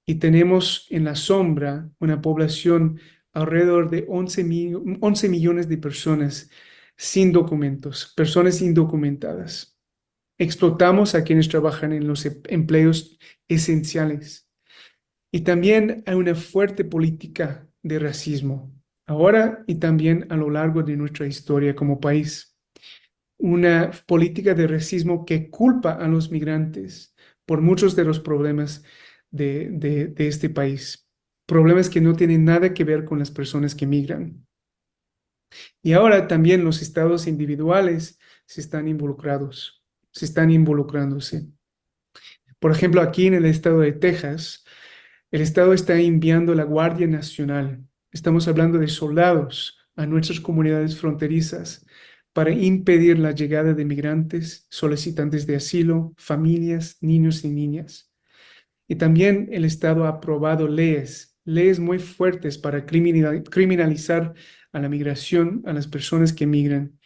Y tenemos en la sombra una población alrededor de 11 millones de personas sin documentos, personas indocumentadas. Explotamos a quienes trabajan en los empleos esenciales. Y también hay una fuerte política de racismo, ahora y también a lo largo de nuestra historia como país. Una política de racismo que culpa a los migrantes por muchos de los problemas de este país. Problemas que no tienen nada que ver con las personas que migran. Y ahora también los estados individuales se están involucrándose. Por ejemplo, aquí en el estado de Texas, el estado está enviando la Guardia Nacional. Estamos hablando de soldados a nuestras comunidades fronterizas para impedir la llegada de migrantes, solicitantes de asilo, familias, niños y niñas. Y también el Estado ha aprobado leyes muy fuertes para criminalizar a la migración, a las personas que migran,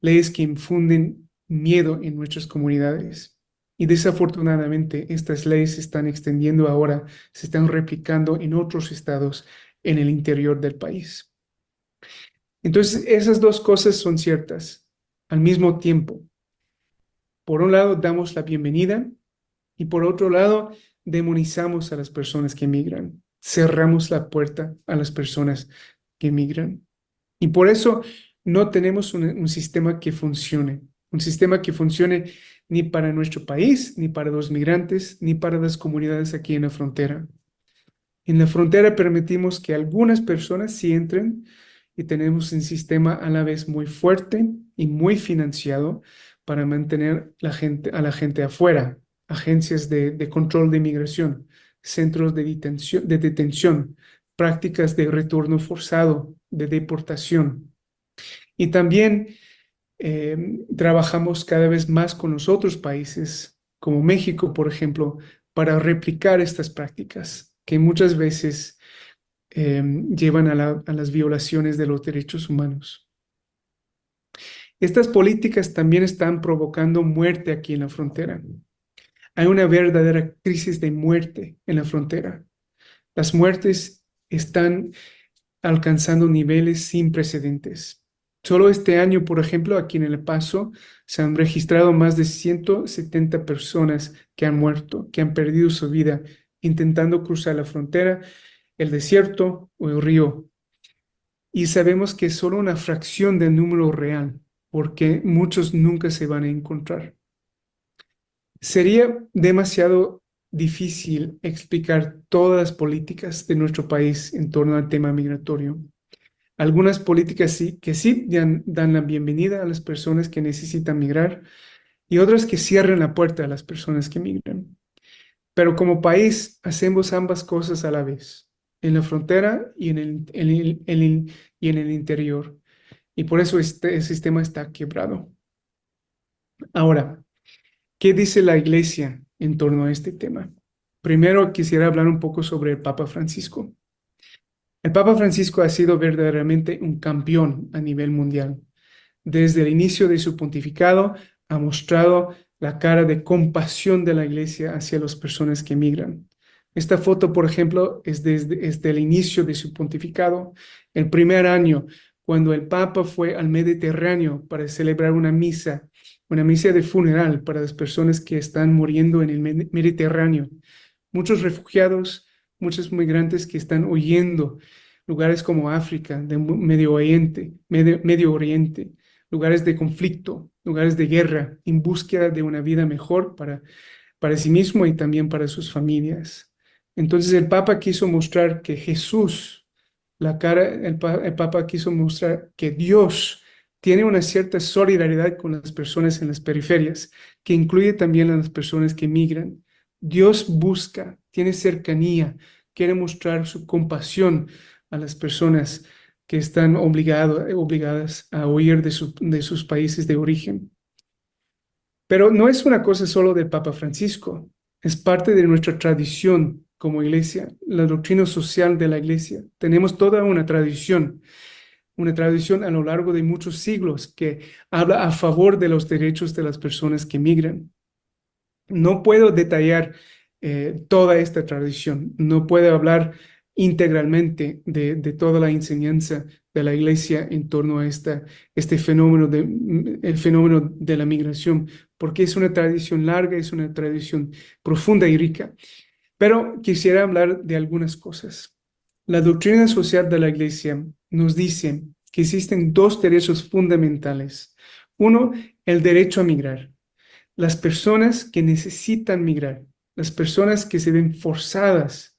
leyes que infunden miedo en nuestras comunidades. Y desafortunadamente estas leyes se están extendiendo ahora, se están replicando en otros estados en el interior del país. Entonces, esas dos cosas son ciertas al mismo tiempo. Por un lado, damos la bienvenida y por otro lado, demonizamos a las personas que migran. Cerramos la puerta a las personas que migran. Y por eso no tenemos un sistema que funcione. Un sistema que funcione ni para nuestro país, ni para los migrantes, ni para las comunidades aquí en la frontera. En la frontera permitimos que algunas personas sí entren y tenemos un sistema a la vez muy fuerte y muy financiado para mantener a la gente afuera. Agencias de control de inmigración, centros de detención, prácticas de retorno forzado, de deportación. Y también trabajamos cada vez más con los otros países, como México, por ejemplo, para replicar estas prácticas que muchas veces llevan a las violaciones de los derechos humanos. Estas políticas también están provocando muerte aquí en la frontera. Hay una verdadera crisis de muerte en la frontera. Las muertes están alcanzando niveles sin precedentes. Solo este año, por ejemplo, aquí en El Paso, se han registrado más de 170 personas que han muerto, que han perdido su vida intentando cruzar la frontera, el desierto o el río. Y sabemos que es solo una fracción del número real, porque muchos nunca se van a encontrar. Sería demasiado difícil explicar todas las políticas de nuestro país en torno al tema migratorio. Algunas políticas sí dan la bienvenida a las personas que necesitan migrar y otras que cierran la puerta a las personas que migran. Pero como país hacemos ambas cosas a la vez, en la frontera y en el interior. Y por eso el sistema está quebrado. Ahora, ¿qué dice la Iglesia en torno a este tema? Primero quisiera hablar un poco sobre el Papa Francisco. El Papa Francisco ha sido verdaderamente un campeón a nivel mundial. Desde el inicio de su pontificado ha mostrado la cara de compasión de la Iglesia hacia las personas que migran. Esta foto, por ejemplo, es desde el inicio de su pontificado, el primer año, cuando el Papa fue al Mediterráneo para celebrar una misa de funeral para las personas que están muriendo en el Mediterráneo. Muchos refugiados, muchos migrantes que están huyendo, lugares como África, de Medio Oriente, lugares de conflicto, lugares de guerra, en búsqueda de una vida mejor para sí mismo y también para sus familias. Entonces el Papa quiso mostrar que Jesús, el Papa quiso mostrar que Dios tiene una cierta solidaridad con las personas en las periferias, que incluye también a las personas que migran. Dios busca, tiene cercanía, quiere mostrar su compasión a las personas que están obligadas a huir de sus países de origen. Pero no es una cosa solo del Papa Francisco, es parte de nuestra tradición como iglesia, la doctrina social de la iglesia. Tenemos toda una tradición a lo largo de muchos siglos que habla a favor de los derechos de las personas que migran. No puedo detallar toda esta tradición, no puedo hablar integralmente de toda la enseñanza de la iglesia en torno a el fenómeno de la migración, porque es una tradición larga, es una tradición profunda y rica. Pero quisiera hablar de algunas cosas. La doctrina social de la iglesia nos dice que existen dos derechos fundamentales. Uno, el derecho a migrar. Las personas que necesitan migrar, las personas que se ven forzadas,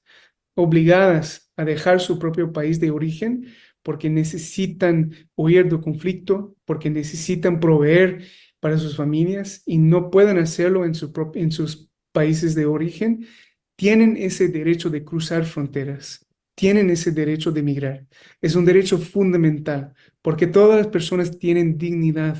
obligadas a dejar su propio país de origen porque necesitan huir del conflicto, porque necesitan proveer para sus familias y no pueden hacerlo en sus países de origen, tienen ese derecho de cruzar fronteras, tienen ese derecho de migrar. Es un derecho fundamental porque todas las personas tienen dignidad.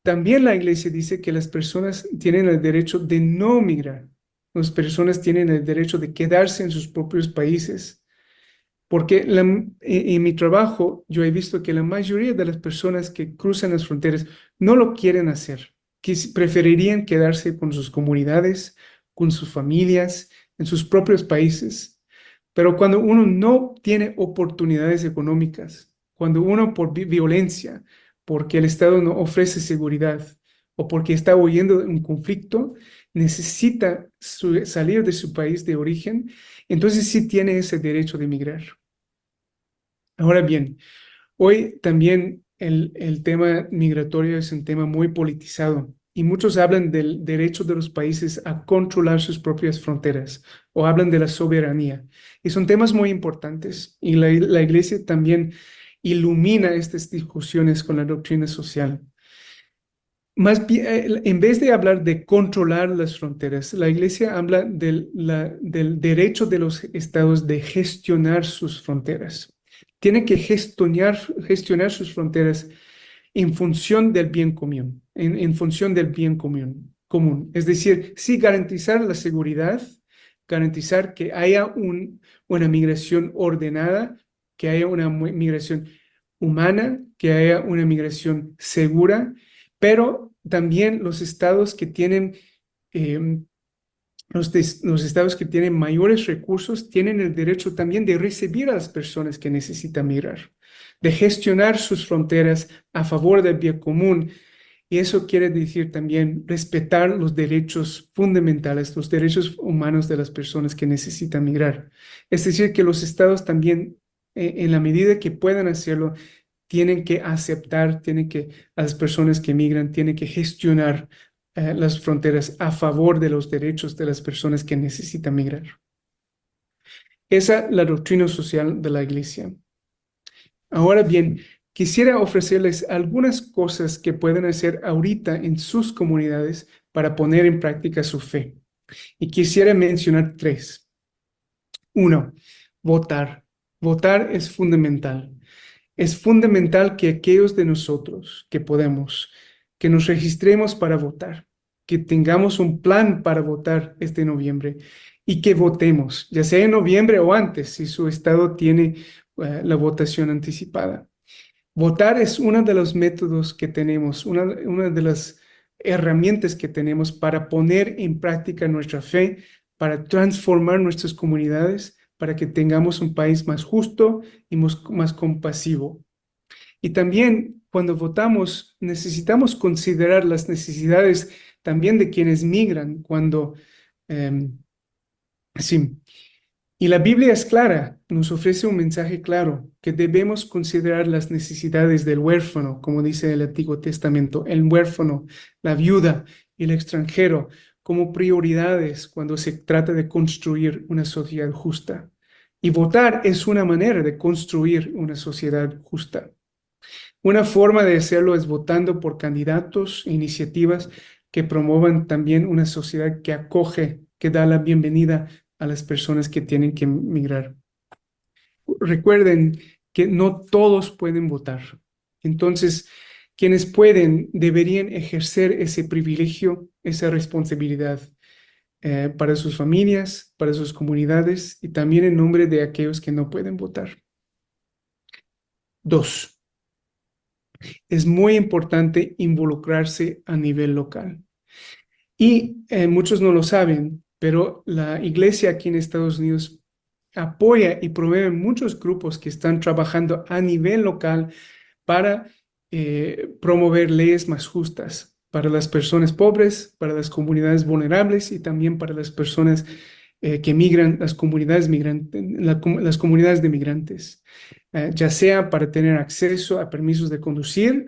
También la iglesia dice que las personas tienen el derecho de no migrar. Las personas tienen el derecho de quedarse en sus propios países. Porque en mi trabajo yo he visto que la mayoría de las personas que cruzan las fronteras no lo quieren hacer, que preferirían quedarse con sus comunidades, con sus familias, en sus propios países. Pero cuando uno no tiene oportunidades económicas, cuando uno por violencia, porque el Estado no ofrece seguridad o porque está huyendo de un conflicto, necesita salir de su país de origen, entonces sí tiene ese derecho de emigrar. Ahora bien, hoy también el tema migratorio es un tema muy politizado y muchos hablan del derecho de los países a controlar sus propias fronteras o hablan de la soberanía. Y son temas muy importantes y la Iglesia también ilumina estas discusiones con la doctrina social. Más bien, en vez de hablar de controlar las fronteras, la Iglesia habla del derecho de los estados de gestionar sus fronteras. Tiene que gestionar sus fronteras en función del bien común, en función del bien común. Es decir, sí garantizar la seguridad, garantizar que haya una migración ordenada, que haya una migración humana, que haya una migración segura, pero también los estados que tienen los estados que tienen mayores recursos tienen el derecho también de recibir a las personas que necesitan migrar, de gestionar sus fronteras a favor del bien común. Y eso quiere decir también respetar los derechos fundamentales, los derechos humanos de las personas que necesitan migrar. Es decir, que los estados también, en la medida que puedan hacerlo, tienen que aceptar, a las personas que migran, tienen que gestionar las fronteras a favor de los derechos de las personas que necesitan migrar. Esa es la doctrina social de la Iglesia. Ahora bien, quisiera ofrecerles algunas cosas que pueden hacer ahorita en sus comunidades para poner en práctica su fe. Y quisiera mencionar 3. 1, votar. Votar es fundamental. Es fundamental que aquellos de nosotros que podemos, que nos registremos para votar, que tengamos un plan para votar este noviembre y que votemos, ya sea en noviembre o antes, si su estado tiene la votación anticipada. Votar es uno de los métodos que tenemos, una de las herramientas que tenemos para poner en práctica nuestra fe, para transformar nuestras comunidades, para que tengamos un país más justo y más compasivo. Y también cuando votamos necesitamos considerar las necesidades también de quienes migran sí. Y la Biblia es clara, nos ofrece un mensaje claro, que debemos considerar las necesidades del huérfano, como dice el Antiguo Testamento, el huérfano, la viuda y el extranjero, como prioridades cuando se trata de construir una sociedad justa. Y votar es una manera de construir una sociedad justa. Una forma de hacerlo es votando por candidatos e iniciativas que promuevan también una sociedad que acoge, que da la bienvenida a las personas que tienen que migrar. Recuerden que no todos pueden votar. Entonces, quienes pueden deberían ejercer ese privilegio, esa responsabilidad para sus familias, para sus comunidades y también en nombre de aquellos que no pueden votar. 2. Es muy importante involucrarse a nivel local. Y muchos no lo saben, pero la iglesia aquí en Estados Unidos apoya y promueve muchos grupos que están trabajando a nivel local para promover leyes más justas para las personas pobres, para las comunidades vulnerables y también para las personas que migran, las comunidades de migrantes, ya sea para tener acceso a permisos de conducir,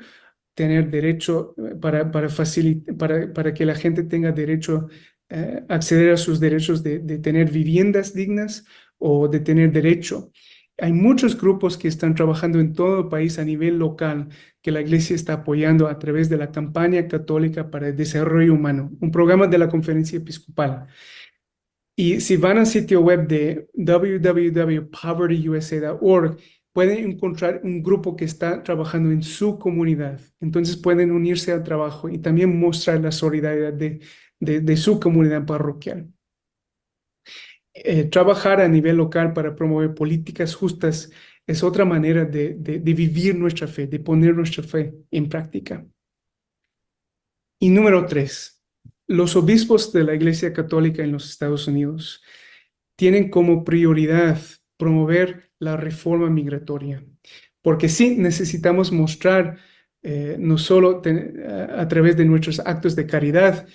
tener derecho para que la gente tenga derecho a acceder a sus derechos de tener viviendas dignas o de tener derecho. Hay muchos grupos que están trabajando en todo el país a nivel local que la Iglesia está apoyando a través de la Campaña Católica para el Desarrollo Humano, un programa de la Conferencia Episcopal. Y si van al sitio web de www.povertyusa.org, pueden encontrar un grupo que está trabajando en su comunidad. Entonces pueden unirse al trabajo y también mostrar la solidaridad de su comunidad parroquial. Trabajar a nivel local para promover políticas justas es otra manera de vivir nuestra fe, de poner nuestra fe en práctica. Y número 3, los obispos de la Iglesia Católica en los Estados Unidos tienen como prioridad promover la reforma migratoria, porque sí necesitamos mostrar no solo a través de nuestros actos de caridad,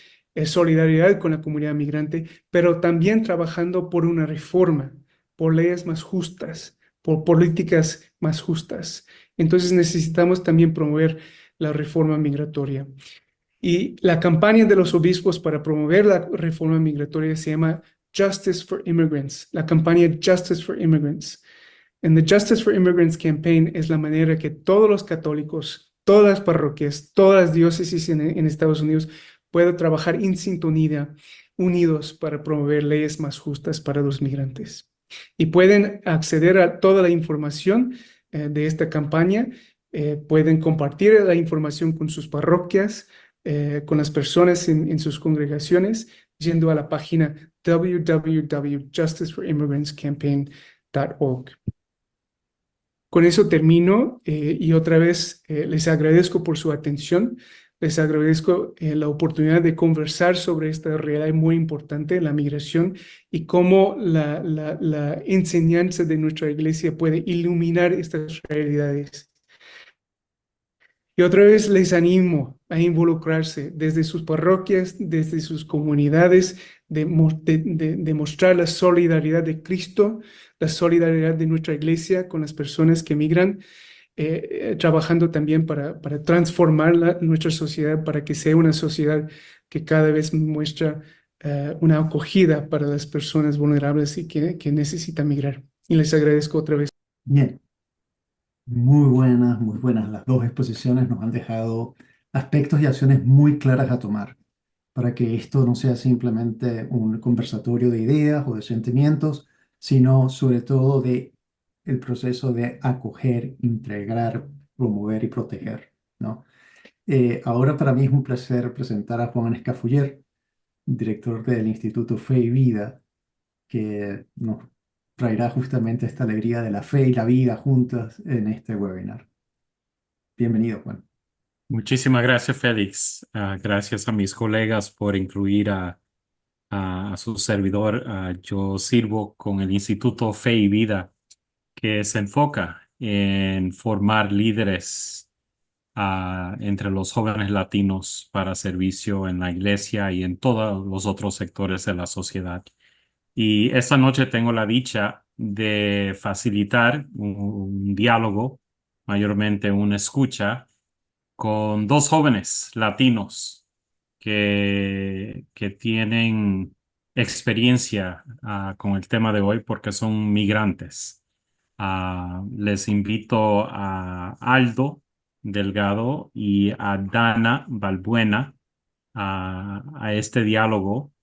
solidaridad con la comunidad migrante, pero también trabajando por una reforma, por leyes más justas, por políticas más justas. Entonces necesitamos también promover la reforma migratoria. Y la campaña de los obispos para promover la reforma migratoria se llama Justice for Immigrants, la campaña Justice for Immigrants. And the Justice for Immigrants campaign es la manera que todos los católicos, todas las parroquias, todas las diócesis en Estados Unidos puedan trabajar en sintonía, unidos para promover leyes más justas para los migrantes. Y pueden acceder a toda la información de esta campaña, pueden compartir la información con sus parroquias, con las personas en sus congregaciones, yendo a la página www.justiceforimmigrants.campaign.org. Con eso termino y otra vez les agradezco por su atención. Les agradezco la oportunidad de conversar sobre esta realidad muy importante, la migración, y cómo la enseñanza de nuestra iglesia puede iluminar estas realidades. Y otra vez les animo a involucrarse desde sus parroquias, desde sus comunidades, de mostrar la solidaridad de Cristo, la solidaridad de nuestra iglesia con las personas que migran, trabajando también para transformar nuestra sociedad, para que sea una sociedad que cada vez muestra una acogida para las personas vulnerables y que necesitan migrar. Y les agradezco otra vez.
Bien, muy buenas. Las dos exposiciones nos han dejado aspectos y acciones muy claras a tomar para que esto no sea simplemente un conversatorio de ideas o de sentimientos, sino sobre todo de el proceso de acoger, integrar, promover y proteger, ¿no? Ahora para mí es un placer presentar a Juan Escafuller, director del Instituto Fe y Vida, que nos traerá justamente esta alegría de la fe y la vida juntas en este webinar. Bienvenido, Juan.
Muchísimas gracias, Félix. Gracias a mis colegas por incluir a su servidor. Yo sirvo con el Instituto Fe y Vida, que se enfoca en formar líderes entre los jóvenes latinos para servicio en la iglesia y en todos los otros sectores de la sociedad. Y esta noche tengo la dicha de facilitar un diálogo, mayormente una escucha, con dos jóvenes latinos que tienen experiencia con el tema de hoy porque son migrantes. Les invito a Aldo Delgado y a Dana Balbuena a este diálogo.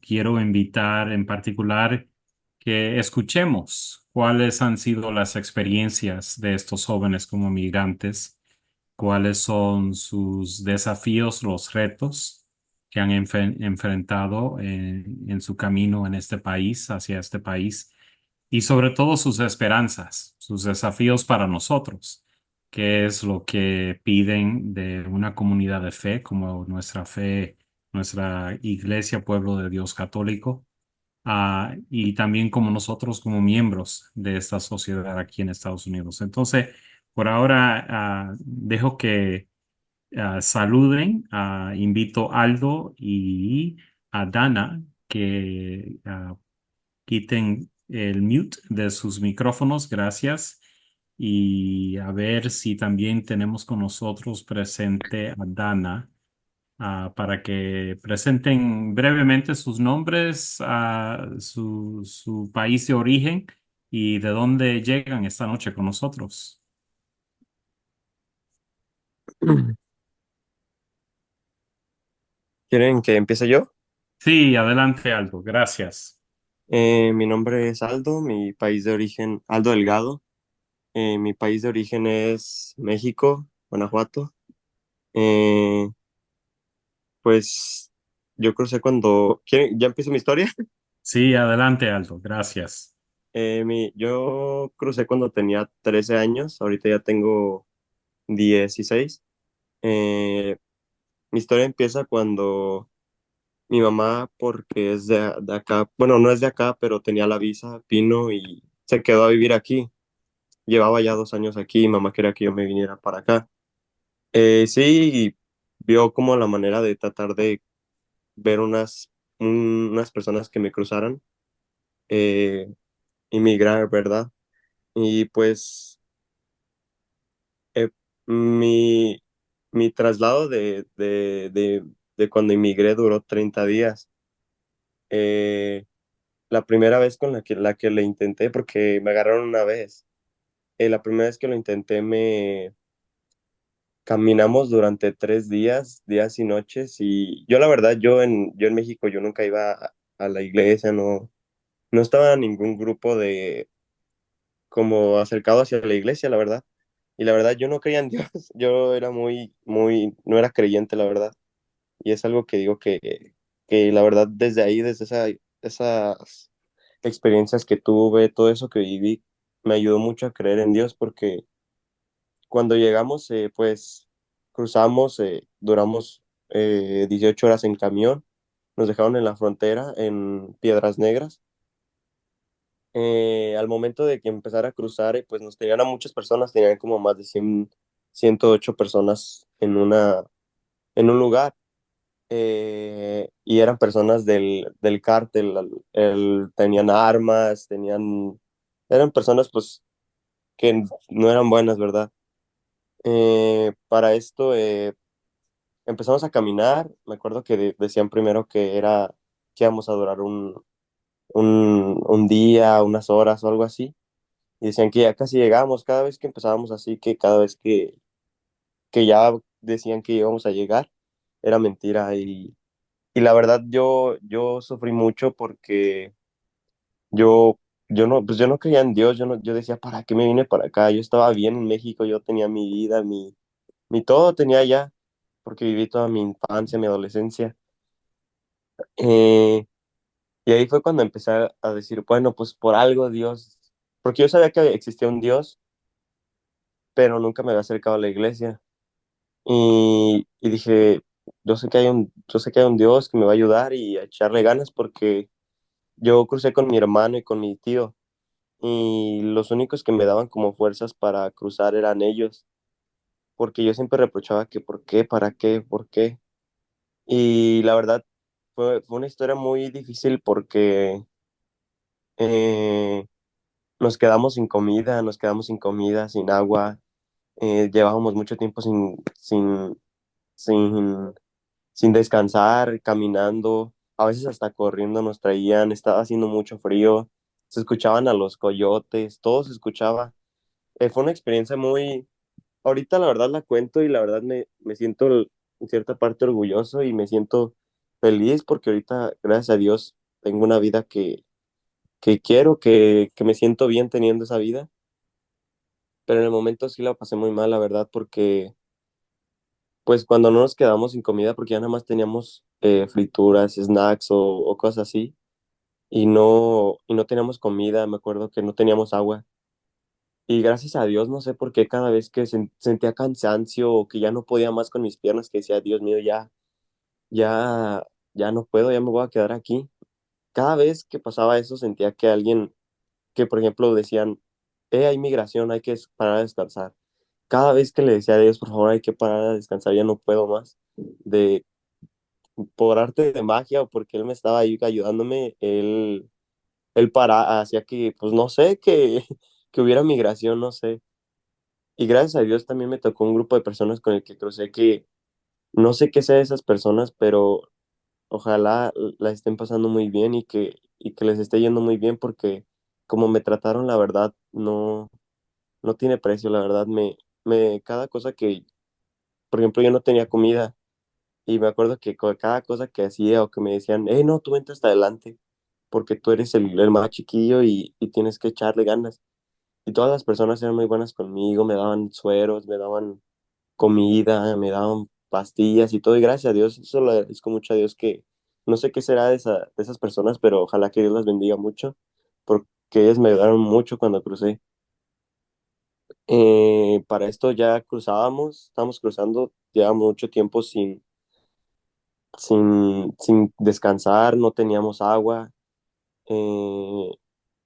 Quiero invitar en particular que escuchemos cuáles han sido las experiencias de estos jóvenes como migrantes, cuáles son sus desafíos, los retos que han enfrentado en su camino en este país, hacia este país, y sobre todo sus esperanzas, sus desafíos para nosotros, qué es lo que piden de una comunidad de fe como nuestra fe, nuestra iglesia, pueblo de Dios católico, y también como nosotros como miembros de esta sociedad aquí en Estados Unidos. Entonces, por ahora dejo que saluden. Invito a Aldo y a Dana que quiten el mute de sus micrófonos. Gracias. Y a ver si también tenemos con nosotros presente a Dana para que presenten brevemente sus nombres, su país de origen y de dónde llegan esta noche con nosotros.
¿Quieren que empiece yo?
Sí, adelante, Aldo. Gracias.
Mi nombre es Aldo, mi país de origen, Aldo Delgado. Mi país de origen es México, Guanajuato. Pues yo crucé cuando... ¿Ya empiezo mi historia?
Sí, adelante, Aldo. Gracias.
Yo crucé cuando tenía 13 años, ahorita ya tengo 16. Eh, Mi historia empieza cuando mi mamá, porque es de acá, bueno, no es de acá, pero tenía la visa, vino y se quedó a vivir aquí. Llevaba ya 2 años aquí y mamá quería que yo me viniera para acá. Sí, vio como la manera de tratar de ver unas personas que me cruzaran, eh, inmigrar, ¿verdad? Y pues eh, mi, mi traslado de cuando inmigré duró 30 días. Eh, la primera vez con la que le intenté, porque me agarraron una vez, la primera vez que lo intenté me caminamos durante 3 días, días y noches, y yo la verdad, yo en México, yo nunca iba a la iglesia, no estaba en ningún grupo de como acercado hacia la iglesia, la verdad. Y la verdad, yo no creía en Dios, yo era no era creyente, la verdad. Y es algo que digo que la verdad, desde ahí, desde esas experiencias que tuve, todo eso que viví, me ayudó mucho a creer en Dios, porque cuando llegamos, pues cruzamos, duramos 18 horas en camión, nos dejaron en la frontera, en Piedras Negras. Al momento de que empezara a cruzar, pues nos tenían a muchas personas, tenían como más de 108 personas en un lugar, y eran personas del cártel, tenían armas, eran personas pues que no eran buenas, ¿verdad? Para esto empezamos a caminar, me acuerdo que decían primero que íbamos a durar un día, unas horas o algo así. Y decían que ya casi llegamos, cada vez que empezábamos así, que cada vez que ya decían que íbamos a llegar, era mentira. Y la verdad yo sufrí mucho porque yo, yo no creía en Dios, yo decía, ¿para qué me vine para acá? Yo estaba bien en México, yo tenía mi vida, mi todo tenía ya, porque viví toda mi infancia, mi adolescencia. Eh, y ahí fue cuando empecé a decir, bueno, pues por algo Dios, porque yo sabía que existía un Dios, pero nunca me había acercado a la iglesia. Y dije, yo sé que hay un Dios que me va a ayudar y a echarle ganas, porque yo crucé con mi hermano y con mi tío, y los únicos que me daban como fuerzas para cruzar eran ellos, porque yo siempre reprochaba que por qué, para qué, por qué. Y la verdad fue una historia muy difícil porque eh, nos quedamos sin comida, sin agua, llevábamos mucho tiempo sin sin descansar, caminando, a veces hasta corriendo nos traían, estaba haciendo mucho frío, se escuchaban a los coyotes, todo se escuchaba. Fue una experiencia ahorita la verdad la cuento y la verdad me siento en cierta parte orgulloso y me siento feliz porque ahorita, gracias a Dios, tengo una vida que quiero, que me siento bien teniendo esa vida, pero en el momento sí la pasé muy mal, la verdad, porque pues cuando no nos quedamos sin comida, porque ya nada más teníamos frituras, snacks o cosas así, y no teníamos comida, me acuerdo que no teníamos agua. Y gracias a Dios, no sé por qué cada vez que sentía cansancio o que ya no podía más con mis piernas, que decía, Dios mío, ya, ya no puedo, ya me voy a quedar aquí. Cada vez que pasaba eso sentía que alguien, que por ejemplo decían, hay migración, hay que parar a descansar. Cada vez que le decía a Dios, por favor, hay que parar a descansar, ya no puedo más. De, por arte de magia o porque él me estaba ahí ayudándome, hacía que, pues no sé, que hubiera migración, no sé. Y gracias a Dios también me tocó un grupo de personas con el que crucé que no sé qué sea de esas personas, pero ojalá la estén pasando muy bien y que les esté yendo muy bien porque como me trataron, la verdad, no tiene precio, la verdad, cada cosa por ejemplo, yo no tenía comida. Y me acuerdo que con cada cosa que hacía o que me decían, no, tú vente hasta adelante, porque tú eres el más chiquillo y tienes que echarle ganas. Y todas las personas eran muy buenas conmigo, me daban sueros, me daban comida, me daban pastillas y todo. Y gracias a Dios, eso lo agradezco mucho a Dios que No sé qué será de esas personas, pero ojalá que Dios las bendiga mucho, porque ellas me ayudaron mucho cuando crucé. Para esto ya estábamos cruzando, llevamos mucho tiempo sin descansar, no teníamos agua. eh,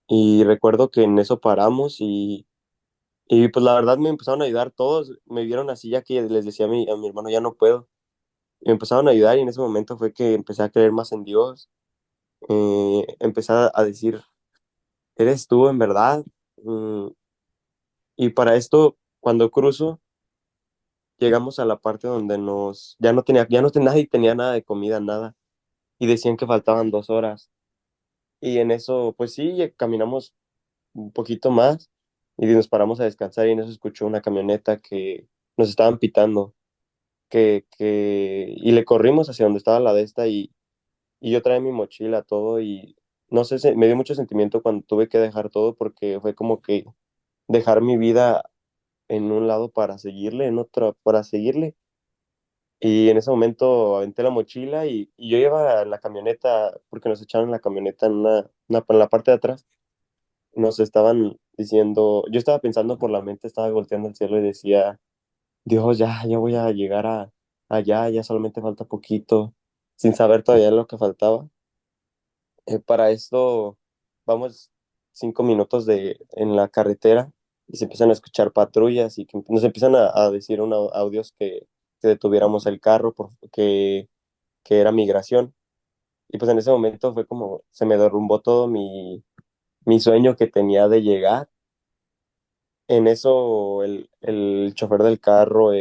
y recuerdo que en eso paramos y pues la verdad me empezaron a ayudar todos, me vieron así ya que les decía a mi hermano, ya no puedo. Y me empezaron a ayudar y en ese momento fue que empecé a creer más en Dios. Empecé a decir, ¿eres tú en verdad? Mm, y para esto, cuando cruzo, llegamos a la parte donde nadie tenía nada de comida, nada. Y decían que faltaban 2 horas. Y en eso, pues sí, caminamos un poquito más y nos paramos a descansar y en eso escuchó una camioneta que nos estaban pitando, y le corrimos hacia donde estaba la de esta y yo traía mi mochila, todo y no sé, me dio mucho sentimiento cuando tuve que dejar todo porque fue como que dejar mi vida en un lado para seguirle, en otro para seguirle. Y en ese momento aventé la mochila y yo iba en la camioneta, porque nos echaron en la camioneta en la parte de atrás. Nos estaban diciendo, yo estaba pensando por la mente, estaba volteando al cielo y decía, Dios, ya voy a llegar allá, ya solamente falta poquito, sin saber todavía lo que faltaba. Para esto vamos 5 minutos en la carretera y se empiezan a escuchar patrullas y que nos empiezan a decir audios que detuviéramos el carro que era migración. Y pues en ese momento fue como se me derrumbó todo mi sueño que tenía de llegar. En eso el chofer del carro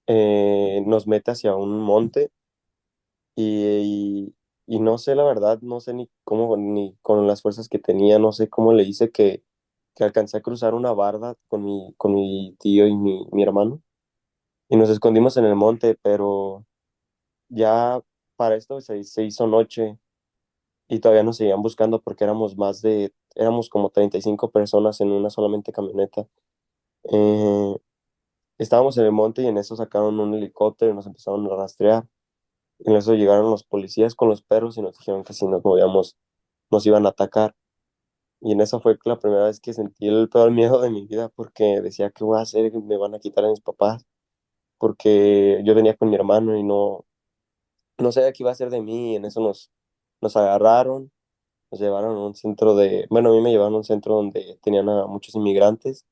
nos mete hacia un monte y no sé la verdad, no sé ni cómo, ni con las fuerzas que tenía, no sé cómo le hice que alcancé a cruzar una barda con mi tío y mi hermano y nos escondimos en el monte, pero ya para esto se hizo noche y todavía nos seguían buscando porque éramos como 35 personas en una solamente camioneta. Eh, Estábamos en el monte y en eso sacaron un helicóptero y nos empezaron a rastrear. Y en eso llegaron los policías con los perros y nos dijeron que si nos movíamos nos iban a atacar. Y en eso fue la primera vez que sentí el peor miedo de mi vida porque decía, ¿qué voy a hacer? Me van a quitar a mis papás. Porque yo venía con mi hermano y no sabía qué iba a hacer de mí. Y en eso nos agarraron, nos llevaron a un bueno, a mí me llevaron a un centro donde tenían a muchos inmigrantes.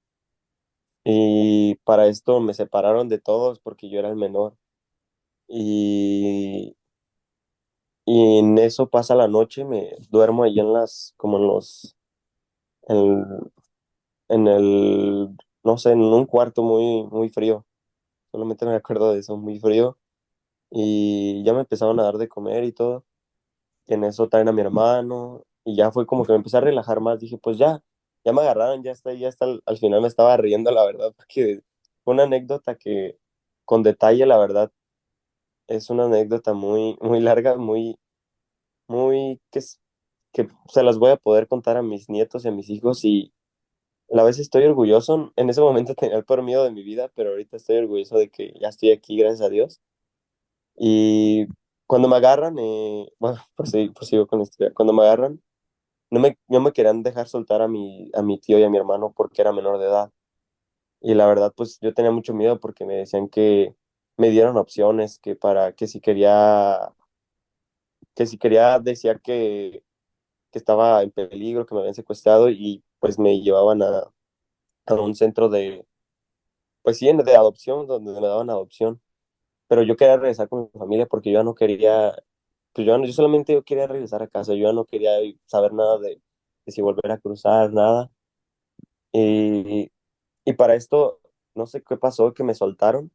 Y para esto me separaron de todos porque yo era el menor. Y, y en eso pasa la noche, me duermo ahí como en, en el, no sé, en un cuarto muy, muy frío. Solamente me acuerdo de eso, muy frío. Y ya me empezaron a dar de comer y todo. Y en eso traen a mi hermano. Y ya fue como que me empecé a relajar más. Dije, pues ya me agarraron, ya está. Al final me estaba riendo, la verdad, porque fue una anécdota que, con detalle, la verdad, es una anécdota muy, muy larga, muy, que se las voy a poder contar a mis nietos y a mis hijos y a la vez estoy orgulloso. En ese momento tenía el peor miedo de mi vida, pero ahorita estoy orgulloso de que ya estoy aquí, gracias a Dios. Y cuando me agarran, bueno, prosigo con la historia. Cuando me agarran, no me querían dejar soltar a mi tío y a mi hermano porque era menor de edad. Y la verdad, pues yo tenía mucho miedo porque me decían que me dieron opciones, que si quería decía que estaba en peligro, que me habían secuestrado y pues me llevaban a un centro pues sí, de adopción, donde me daban adopción. Pero yo quería regresar con mi familia porque yo ya no quería, pues yo solamente yo quería regresar a casa, yo ya no quería saber nada de si volver a cruzar, nada. Y, y para esto, no sé qué pasó, que me soltaron,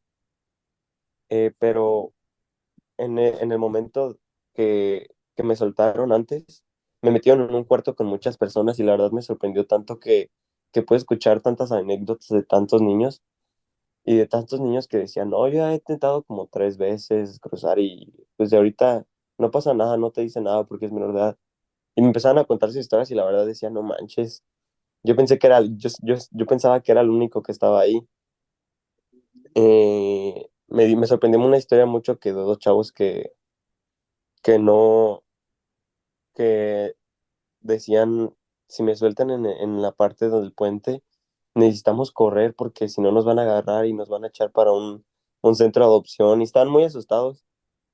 pero en el momento que me soltaron antes, me metieron en un cuarto con muchas personas y la verdad me sorprendió tanto que pude escuchar tantas anécdotas de tantos niños y de tantos niños que decían, no, yo ya he intentado como 3 veces cruzar y pues de ahorita no pasa nada, no te dice nada porque es menor de edad. Y me empezaron a contar sus historias y la verdad decía, no manches, yo pensaba que era el único que estaba ahí. Me sorprendió una historia mucho que de 2 chavos que no, que decían, si me sueltan en la parte del puente, necesitamos correr porque si no nos van a agarrar y nos van a echar para un centro de adopción y estaban muy asustados.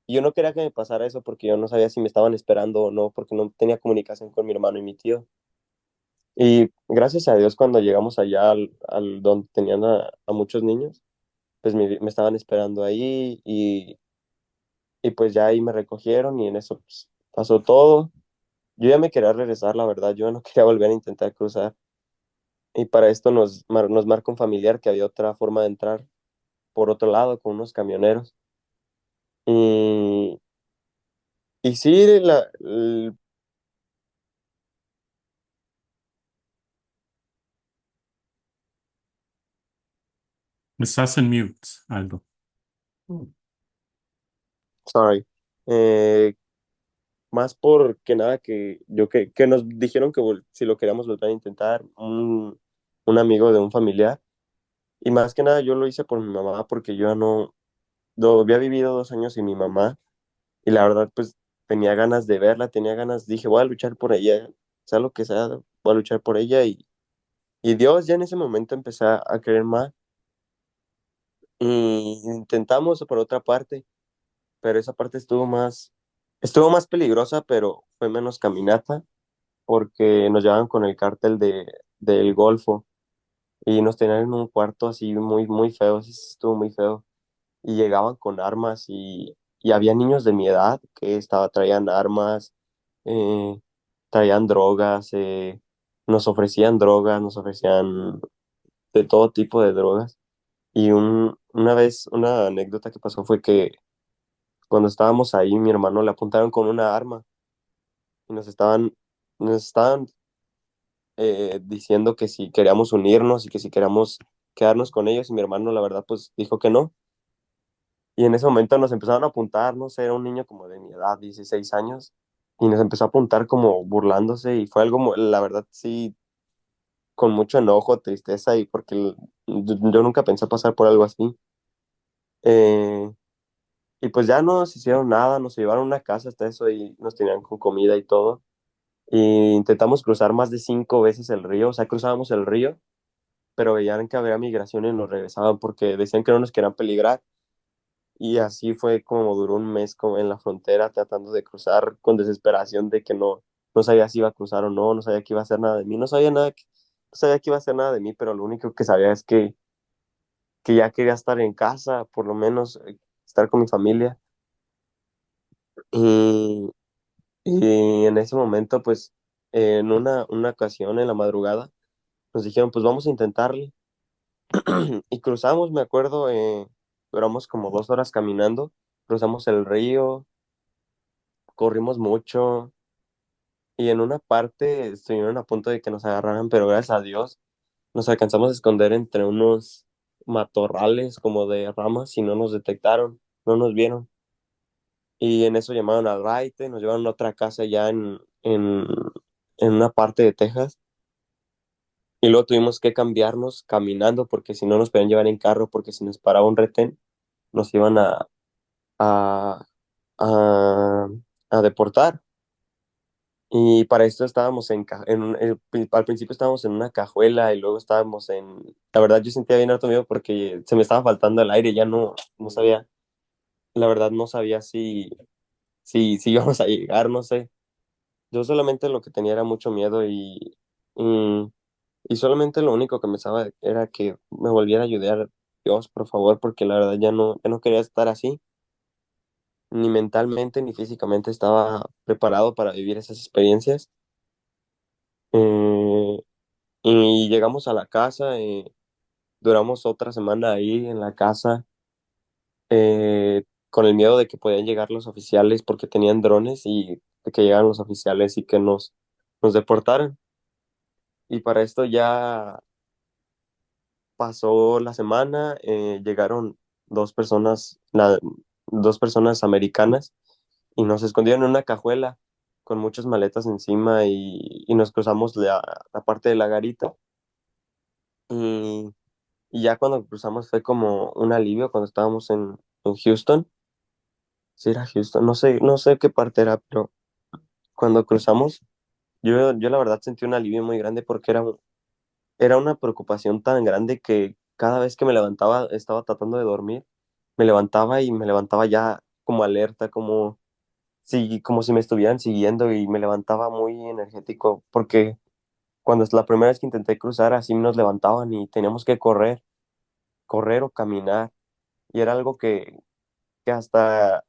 Y yo no quería que me pasara eso porque yo no sabía si me estaban esperando o no, porque no tenía comunicación con mi hermano y mi tío. Y gracias a Dios cuando llegamos allá al donde tenían a muchos niños, pues me estaban esperando ahí y pues ya ahí me recogieron y en eso pues, pasó todo. Yo ya me quería regresar, la verdad, yo no quería volver a intentar cruzar. Y para esto nos marca un familiar que había otra forma de entrar por otro lado con unos camioneros. Y, y sí,
Estás en mute, Aldo.
sorry, eh, más por que nada que nos dijeron que si lo queríamos volver a intentar, un amigo de un familiar. Y más que nada yo lo hice por mi mamá porque yo no había vivido 2 años sin mi mamá y la verdad pues tenía ganas de verla, tenía ganas, dije voy a luchar por ella, sea lo que sea, voy a luchar por ella y Dios ya en ese momento empecé a creer más y intentamos por otra parte, pero esa parte estuvo más peligrosa, pero fue menos caminata porque nos llevaban con el cártel del Golfo y nos tenían en un cuarto así muy, muy feo, sí, sí, estuvo muy feo. Y llegaban con armas y había niños de mi edad que traían armas, eh, traían drogas, nos ofrecían drogas, nos ofrecían de todo tipo de drogas. Y una vez, una anécdota que pasó fue que cuando estábamos ahí, mi hermano le apuntaron con una arma y nos estaban diciendo que si queríamos unirnos y que si queríamos quedarnos con ellos y mi hermano la verdad pues dijo que no. Y en ese momento nos empezaron a apuntar, no sé, era un niño como de mi edad, 16 años, y nos empezó a apuntar como burlándose y fue algo, la verdad sí, con mucho enojo, tristeza y porque yo nunca pensé pasar por algo así. Eh, y pues ya no nos hicieron nada, nos llevaron a una casa hasta eso y nos tenían con comida y todo. Y intentamos cruzar más de 5 veces el río, o sea, cruzábamos el río, pero veían que había migración y nos regresaban porque decían que no nos querían peligrar. Y así fue como duró un mes como en la frontera tratando de cruzar con desesperación de que no sabía si iba a cruzar o no, no sabía que iba a hacer nada de mí, no sabía que iba a hacer nada de mí, pero lo único que sabía es que ya quería estar en casa, por lo menos estar con mi familia. Y, y en ese momento, pues, en una ocasión en la madrugada, nos dijeron, pues vamos a intentarle. Y cruzamos, me acuerdo, duramos como 2 horas caminando, cruzamos el río, corrimos mucho y en una parte estuvieron a punto de que nos agarraran, pero gracias a Dios nos alcanzamos a esconder entre unos matorrales como de ramas y no nos detectaron, no nos vieron. Y en eso llamaron al raite, nos llevaron a otra casa ya en una parte de Texas y luego tuvimos que cambiarnos caminando porque si no nos podían llevar en carro porque si nos paraba un retén nos iban a, a, a deportar. Y para esto estábamos al principio estábamos en una cajuela y luego estábamos la verdad yo sentía bien harto miedo porque se me estaba faltando el aire, ya no sabía, la verdad no sabía si íbamos a llegar, no sé. Yo solamente lo que tenía era mucho miedo y, y solamente lo único que me pensaba era que me volviera a ayudar Dios, por favor, porque la verdad ya no quería estar así, ni mentalmente ni físicamente estaba preparado para vivir esas experiencias. Eh, Y llegamos a la casa, duramos otra semana ahí en la casa, con el miedo de que podían llegar los oficiales porque tenían drones y de que llegaran los oficiales y que nos deportaran. Y para esto ya pasó la semana, llegaron dos personas americanas y nos escondieron en una cajuela con muchas maletas encima y nos cruzamos la parte de la garita. Y ya cuando cruzamos fue como un alivio cuando estábamos en Houston. sí era Houston, no sé qué parte era, pero cuando cruzamos, yo la verdad sentí un alivio muy grande porque era una preocupación tan grande que cada vez que me levantaba, estaba tratando de dormir, me levantaba y me levantaba ya como alerta, como si me estuvieran siguiendo y me levantaba muy energético porque cuando es la primera vez que intenté cruzar, así nos levantaban y teníamos que correr o caminar. Y era algo que hasta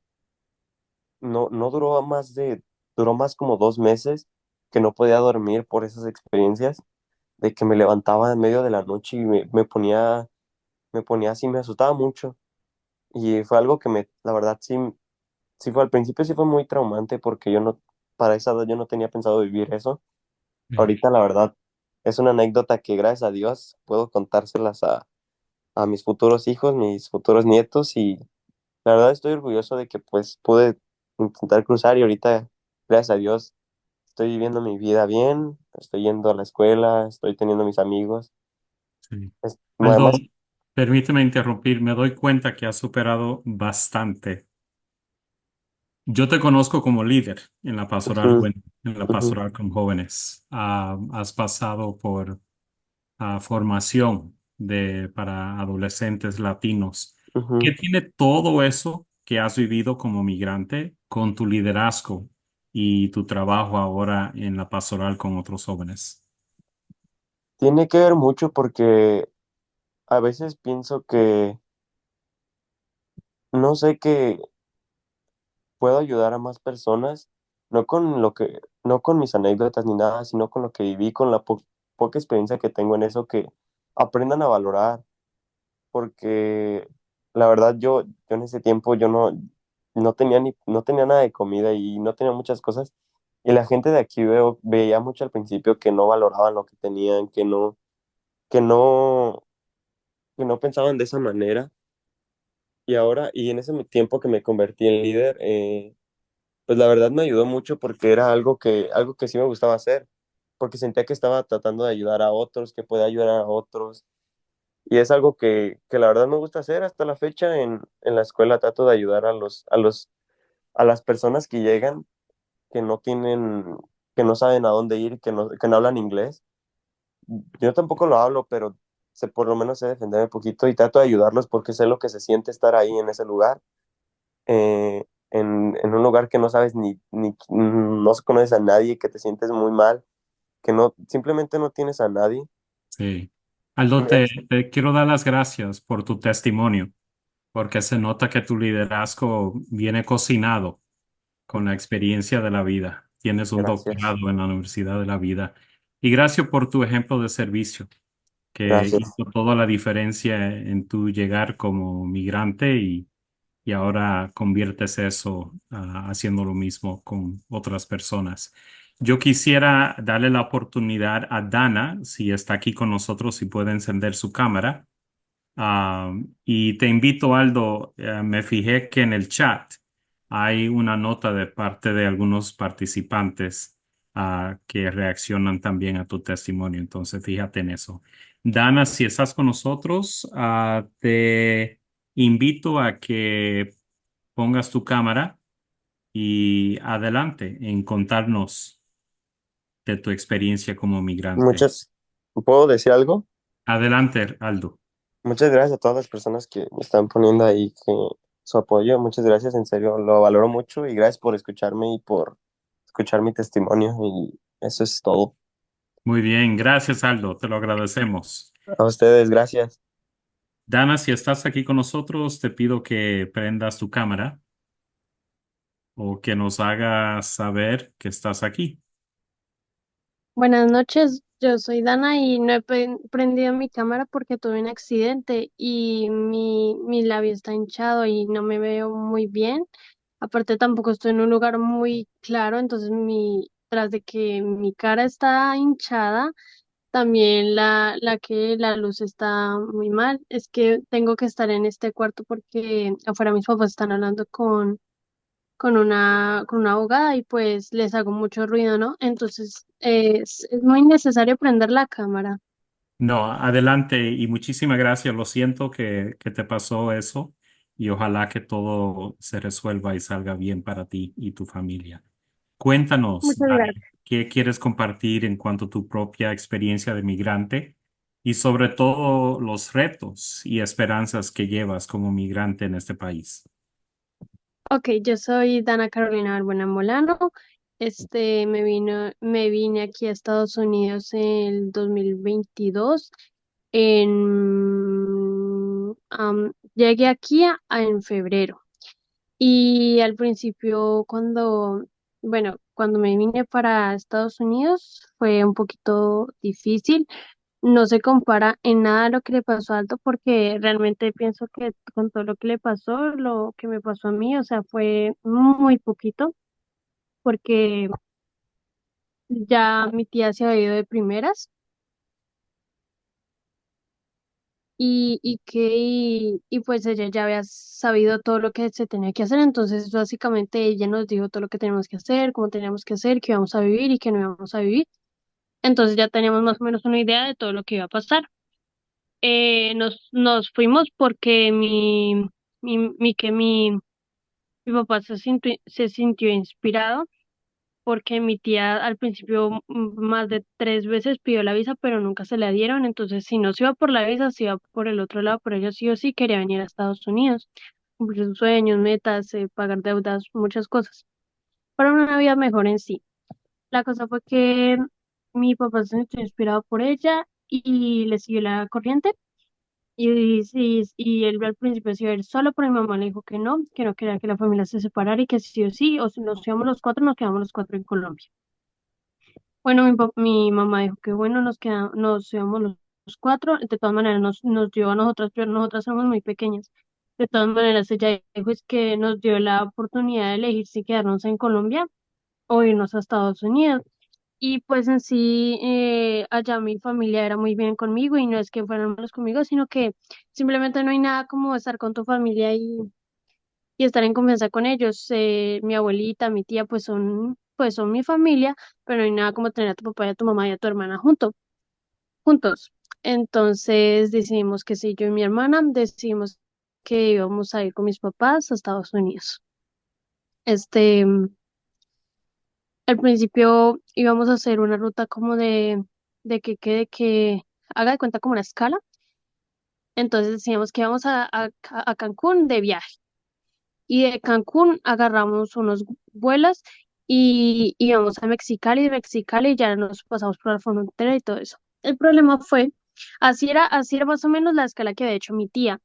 no duró más como 2 meses que no podía dormir por esas experiencias, de que me levantaba en medio de la noche y me ponía así, me asustaba mucho. Y fue algo que la verdad sí fue al principio sí fue muy traumante porque para esa edad yo no tenía pensado vivir eso. Ahorita la verdad es una anécdota que gracias a Dios puedo contárselas a mis futuros hijos, mis futuros nietos y la verdad estoy orgulloso de que pues pude intentar cruzar y ahorita gracias a Dios estoy viviendo mi vida bien, estoy yendo a la escuela, estoy teniendo mis amigos.
Sí. Aldo,
Además,
permíteme interrumpir, me doy cuenta que has superado bastante. Yo te conozco como líder en la pastoral,
ujú,
en la
ujú,
pastoral con jóvenes. Has pasado por formación para adolescentes latinos. ¿Qué
ujú.
tiene todo eso que has vivido como migrante con tu liderazgo y tu trabajo ahora en la pastoral con otros jóvenes?
Tiene que ver mucho porque a veces pienso que no sé que puedo ayudar a más personas, no con mis anécdotas ni nada, sino con lo que viví, con la poca experiencia que tengo en eso, que aprendan a valorar, porque la verdad yo en ese tiempo yo no tenía nada de comida y no tenía muchas cosas, y la gente de aquí veía mucho al principio que no valoraban lo que tenían, que no, que no pensaban de esa manera, y en ese tiempo que me convertí en líder, pues la verdad me ayudó mucho porque era algo que sí me gustaba hacer, porque sentía que estaba tratando de ayudar a otros, que podía ayudar a otros. Y es algo que la verdad me gusta hacer hasta la fecha en la escuela. Trato de ayudar a las personas que llegan, que no tienen, que no saben a dónde ir, que no hablan inglés. Yo tampoco lo hablo, pero por lo menos sé defenderme un poquito y trato de ayudarlos porque sé lo que se siente estar ahí en ese lugar en un lugar que no sabes no conoces a nadie, que te sientes muy mal, que simplemente no tienes a nadie.
Sí. Aldo, te quiero dar las gracias por tu testimonio, porque se nota que tu liderazgo viene cocinado con la experiencia de la vida. Tienes un
Gracias,
doctorado en la Universidad de la Vida. Y gracias por tu ejemplo de servicio, que
gracias,
hizo toda la diferencia en tu llegar como migrante y ahora conviertes eso haciendo lo mismo con otras personas. Yo quisiera darle la oportunidad a Dana, si está aquí con nosotros, si puede encender su cámara. Y te invito, Aldo, me fijé que en el chat hay una nota de parte de algunos participantes que reaccionan también a tu testimonio. Entonces, fíjate en eso. Dana, si estás con nosotros, te invito a que pongas tu cámara y adelante en contarnos de tu experiencia como migrante.
¿puedo decir algo?
Adelante, Aldo.
Muchas gracias a todas las personas que me están poniendo ahí su apoyo. Muchas gracias, en serio, lo valoro mucho y gracias por escucharme y por escuchar mi testimonio y eso es todo.
Muy bien, gracias, Aldo, te lo agradecemos.
A ustedes, gracias.
Dana, si estás aquí con nosotros, te pido que prendas tu cámara o que nos hagas saber que estás aquí.
Buenas noches, yo soy Dana y no he prendido mi cámara porque tuve un accidente y mi labio está hinchado y no me veo muy bien. Aparte tampoco estoy en un lugar muy claro, entonces tras de que mi cara está hinchada, también la luz está muy mal. Es que tengo que estar en este cuarto porque afuera mis papás están hablando con una abogada y pues les hago mucho ruido, ¿no? Entonces es muy necesario prender la cámara.
No, adelante y muchísimas gracias. Lo siento que te pasó eso y ojalá que todo se resuelva y salga bien para ti y tu familia. Cuéntanos,
Muchas
Dani,
gracias.
¿qué quieres compartir en cuanto a tu propia experiencia de migrante y sobre todo los retos y esperanzas que llevas como migrante en este país?
Ok, yo soy Dana Carolina Balbuena Molano. Me vine aquí a Estados Unidos en el 2022. Llegué aquí en febrero. Y al principio, cuando me vine para Estados Unidos, fue un poquito difícil. No se compara en nada lo que le pasó a Aldo, porque realmente pienso que con todo lo que le pasó, lo que me pasó a mí, o sea, fue muy poquito, porque ya mi tía se había ido de primeras y pues ella ya había sabido todo lo que se tenía que hacer, entonces básicamente ella nos dijo todo lo que teníamos que hacer, cómo teníamos que hacer, qué íbamos a vivir y qué no íbamos a vivir. Entonces ya teníamos más o menos una idea de todo lo que iba a pasar. Nos fuimos porque mi, mi, que mi, mi papá se sintió inspirado porque mi tía al principio más de 3 veces pidió la visa, pero nunca se la dieron. Entonces, si no se iba por la visa, se iba por el otro lado, pero ella sí o sí quería venir a Estados Unidos, cumplir sus sueños, metas, pagar deudas, muchas cosas, para una vida mejor en sí. La cosa fue que mi papá se sintió inspirado por ella y le siguió la corriente. Y él al principio se iba a ir solo, pero mi mamá le dijo que no quería que la familia se separara y que sí o sí, o si nos íbamos los cuatro, nos quedamos los cuatro en Colombia. Bueno, mi mamá dijo que bueno, nos íbamos los cuatro, de todas maneras nos dio a nosotras, pero nosotras somos muy pequeñas. De todas maneras, ella dijo es que nos dio la oportunidad de elegir si quedarnos en Colombia o irnos a Estados Unidos. Y pues en sí, allá mi familia era muy bien conmigo y no es que fueran malos conmigo, sino que simplemente no hay nada como estar con tu familia y estar en confianza con ellos. Mi abuelita, mi tía, pues son mi familia, pero no hay nada como tener a tu papá y a tu mamá y a tu hermana juntos. Entonces decidimos que sí, yo y mi hermana decidimos que íbamos a ir con mis papás a Estados Unidos. Este, Al principio íbamos a hacer una ruta como de que haga de cuenta como una escala. Entonces decíamos que íbamos a Cancún de viaje. Y de Cancún agarramos unos vuelos y íbamos a Mexicali, de Mexicali ya nos pasamos por la frontera y todo eso. El problema fue, así era más o menos la escala que había hecho mi tía.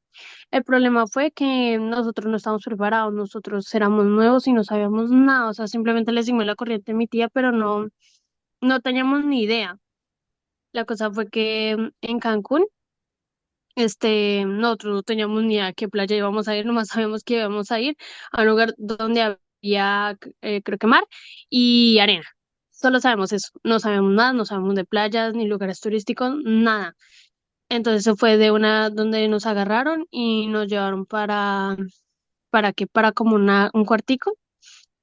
El problema fue que nosotros no estábamos preparados, nosotros éramos nuevos y no sabíamos nada, o sea, simplemente le seguimos la corriente a mi tía, pero no teníamos ni idea. La cosa fue que en Cancún, nosotros no teníamos ni idea a qué playa íbamos a ir, nomás sabíamos que íbamos a ir a un lugar donde había, creo que mar y arena. Solo sabemos eso, no sabemos nada, no sabemos de playas ni lugares turísticos, nada. Entonces se fue de una donde nos agarraron y nos llevaron para como un cuartico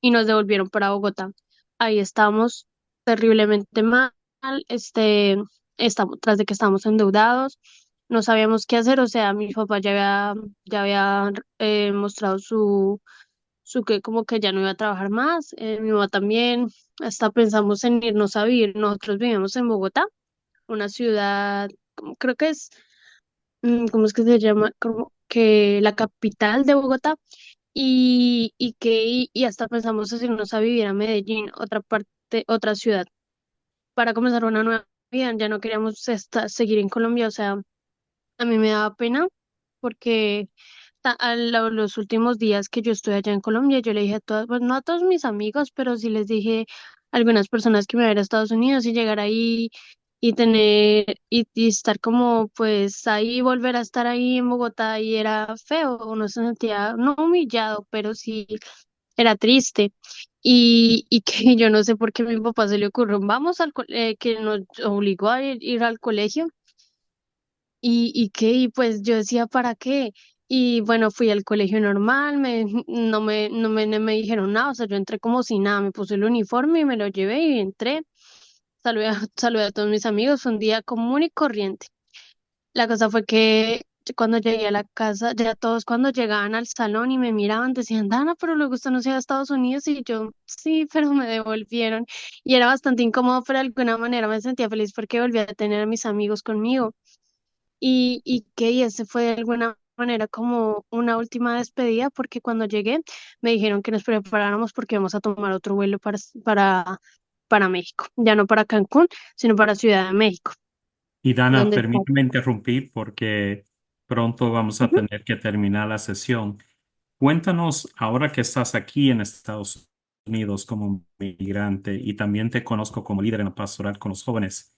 y nos devolvieron para Bogotá. Ahí estábamos terriblemente mal, estamos, tras de que estábamos endeudados, no sabíamos qué hacer, o sea, mi papá ya había mostrado su que como que ya no iba a trabajar más, mi mamá también, hasta pensamos en irnos a vivir, nosotros vivíamos en Bogotá, una ciudad, creo que es, ¿cómo es que se llama? Como que la capital de Bogotá, y hasta pensamos en irnos a vivir a Medellín, otra parte, otra ciudad, para comenzar una nueva vida. Ya no queríamos seguir en Colombia, o sea, a mí me daba pena porque los últimos días que yo estuve allá en Colombia, yo le dije a todas, pues no a todos mis amigos, pero sí les dije a algunas personas que me iba a ir a Estados Unidos y llegar ahí y estar como pues ahí, volver a estar ahí en Bogotá y era feo, uno se sentía no humillado, pero sí era triste. Y que yo no sé por qué a mi papá se le ocurrió, que nos obligó a ir al colegio y pues yo decía, ¿para qué? Y bueno, fui al colegio normal, no me dijeron nada, o sea, yo entré como si nada, me puse el uniforme y me lo llevé y entré, saludé a todos mis amigos, fue un día común y corriente. La cosa fue que cuando llegué a la casa, ya todos cuando llegaban al salón y me miraban decían, Dana, pero luego usted no se va a Estados Unidos y yo, sí, pero me devolvieron y era bastante incómodo, pero de alguna manera me sentía feliz porque volví a tener a mis amigos conmigo y ese fue de alguna manera como una última despedida porque cuando llegué me dijeron que nos preparáramos porque íbamos a tomar otro vuelo para México, ya no para Cancún, sino para Ciudad de México,
Y Dana,
donde está.
permíteme interrumpir porque pronto vamos a
Ujú.
tener que terminar la sesión. Cuéntanos, ahora que estás aquí en Estados Unidos como migrante y también te conozco como líder en la pastoral con los jóvenes,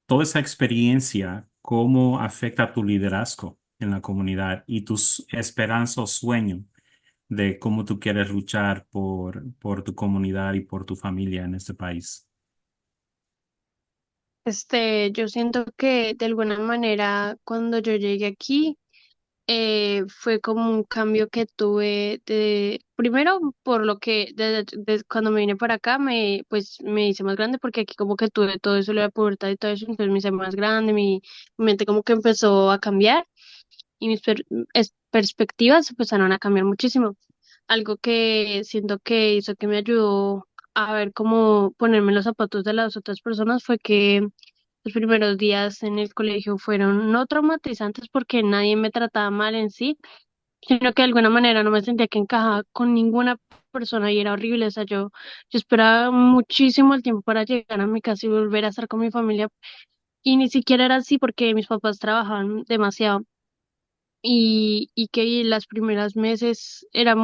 toda esa experiencia, ¿cómo afecta tu liderazgo en la comunidad y tus esperanzas o sueños de cómo tú quieres luchar por tu comunidad y por tu familia en este país?
Yo siento que de alguna manera cuando yo llegué aquí fue como un cambio que tuve primero por lo que desde cuando me vine para acá pues me hice más grande porque aquí como que tuve todo eso, la pubertad y todo eso, entonces me hice más grande, mi mente como que empezó a cambiar y mis perspectivas empezaron a cambiar muchísimo. Algo que siento que hizo que me ayudó a ver cómo ponerme en los zapatos de las otras personas fue que los primeros días en el colegio fueron no traumatizantes porque nadie me trataba mal en sí, sino que de alguna manera no me sentía que encajaba con ninguna persona y era horrible. O sea, yo esperaba muchísimo el tiempo para llegar a mi casa y volver a estar con mi familia y ni siquiera era así porque mis papás trabajaban demasiado y que las primeras meses era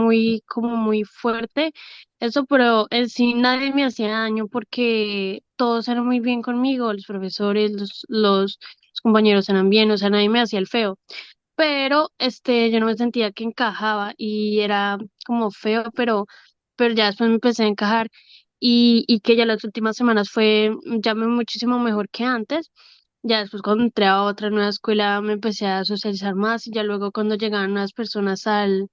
como muy fuerte eso, pero en sí nadie me hacía daño porque todos eran muy bien conmigo, los profesores, los compañeros eran bien, o sea, nadie me hacía el feo, pero yo no me sentía que encajaba y era como feo, pero ya después me empecé a encajar y que ya las últimas semanas fue muchísimo mejor que antes. Ya después cuando entré a otra nueva escuela me empecé a socializar más y ya luego cuando llegaban nuevas personas al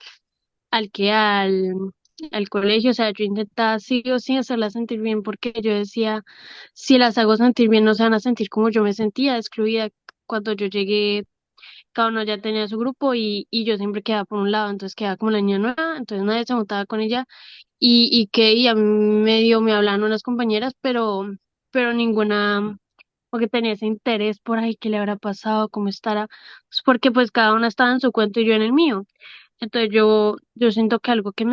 que al colegio, o sea, yo intentaba sí o sí hacerlas sentir bien porque yo decía, si las hago sentir bien no se van a sentir como yo me sentía excluida cuando yo llegué, cada uno ya tenía su grupo y yo siempre quedaba por un lado, entonces quedaba como la niña nueva, entonces nadie se juntaba con ella y a mí medio me hablaban unas compañeras, pero ninguna porque tenía ese interés por ahí, qué le habrá pasado, cómo estará, pues porque pues cada una estaba en su cuento y yo en el mío. Entonces yo siento que algo que que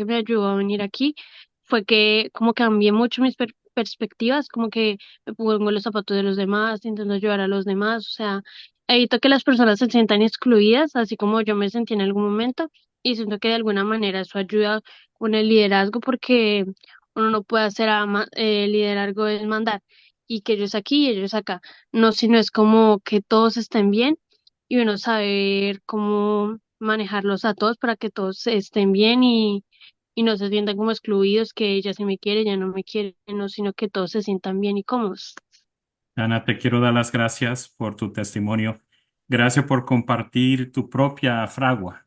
me ayudó a venir aquí fue que como cambié mucho mis perspectivas, como que me pongo en los zapatos de los demás, intento ayudar a los demás, o sea, evito que las personas se sientan excluidas, así como yo me sentí en algún momento, y siento que de alguna manera eso ayuda con el liderazgo porque uno no puede hacer liderazgo es mandar y que ellos aquí y ellos acá, no, sino es como que todos estén bien y uno saber cómo manejarlos a todos para que todos estén bien y no se sientan como excluidos, que ella sí me quiere, ella no me quiere, no, sino que todos se sientan bien y cómodos.
Ana, te quiero dar las gracias por tu testimonio. Gracias por compartir tu propia fragua,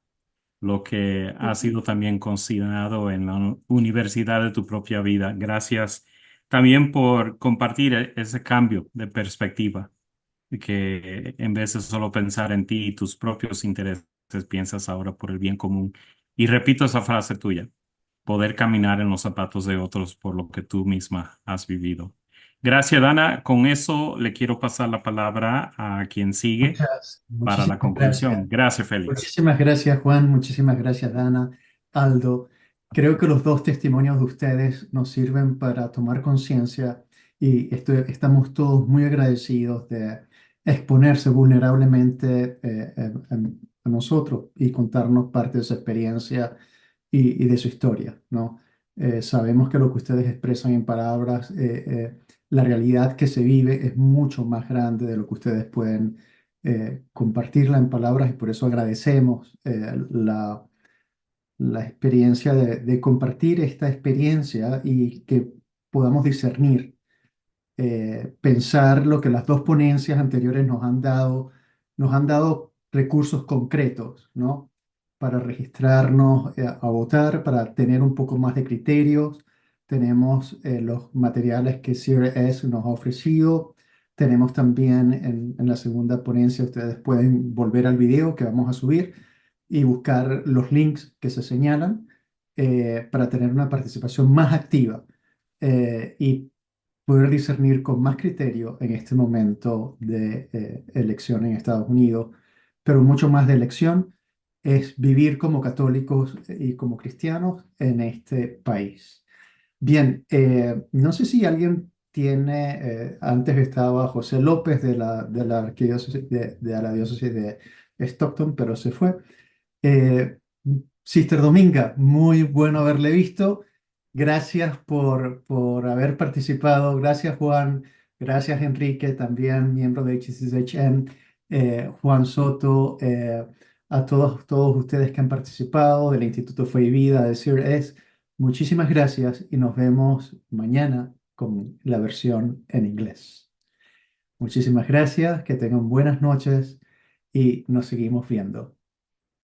lo que ha
Ujú.
sido también considerado en la universidad de tu propia vida. Gracias también por compartir ese cambio de perspectiva, que en vez de solo pensar en ti y tus propios intereses, piensas ahora por el bien común. Y repito esa frase tuya, poder caminar en los zapatos de otros por lo que tú misma has vivido. Gracias, Dana. Con eso le quiero pasar la palabra a quien sigue para la
Muchísimas gracias.
conclusión. Gracias, Félix.
Muchísimas gracias, Juan. Muchísimas gracias, Dana, Aldo. Creo que los dos testimonios de ustedes nos sirven para tomar conciencia y estamos todos muy agradecidos de exponerse vulnerablemente a nosotros y contarnos parte de su experiencia y de su historia, ¿no? Sabemos que lo que ustedes expresan en palabras, la realidad que se vive es mucho más grande de lo que ustedes pueden compartirla en palabras y por eso agradecemos la experiencia de compartir esta experiencia y que podamos discernir, pensar lo que las dos ponencias anteriores nos han dado recursos concretos, ¿no? Para registrarnos a votar, para tener un poco más de criterios. Tenemos los materiales que CRS nos ha ofrecido Tenemos también en la segunda ponencia, ustedes pueden volver al video que vamos a subir y buscar los links que se señalan para tener una participación más activa y poder discernir con más criterio en este momento de elección en Estados Unidos, pero mucho más de elección es vivir como católicos y como cristianos en este país. Bien, no sé si alguien tiene, antes estaba José López de la arquidiócesis de la diócesis de Stockton, pero se fue. Eh, Sister Dominga, muy bueno haberle visto. Gracias por haber participado. Gracias, Juan. Gracias, Enrique, también miembro de HCCHN. Juan Soto, a todos ustedes que han participado del Instituto Fe y Vida, de CIRS. Muchísimas gracias y nos vemos mañana con la versión en inglés. Muchísimas gracias, que tengan buenas noches y nos seguimos viendo.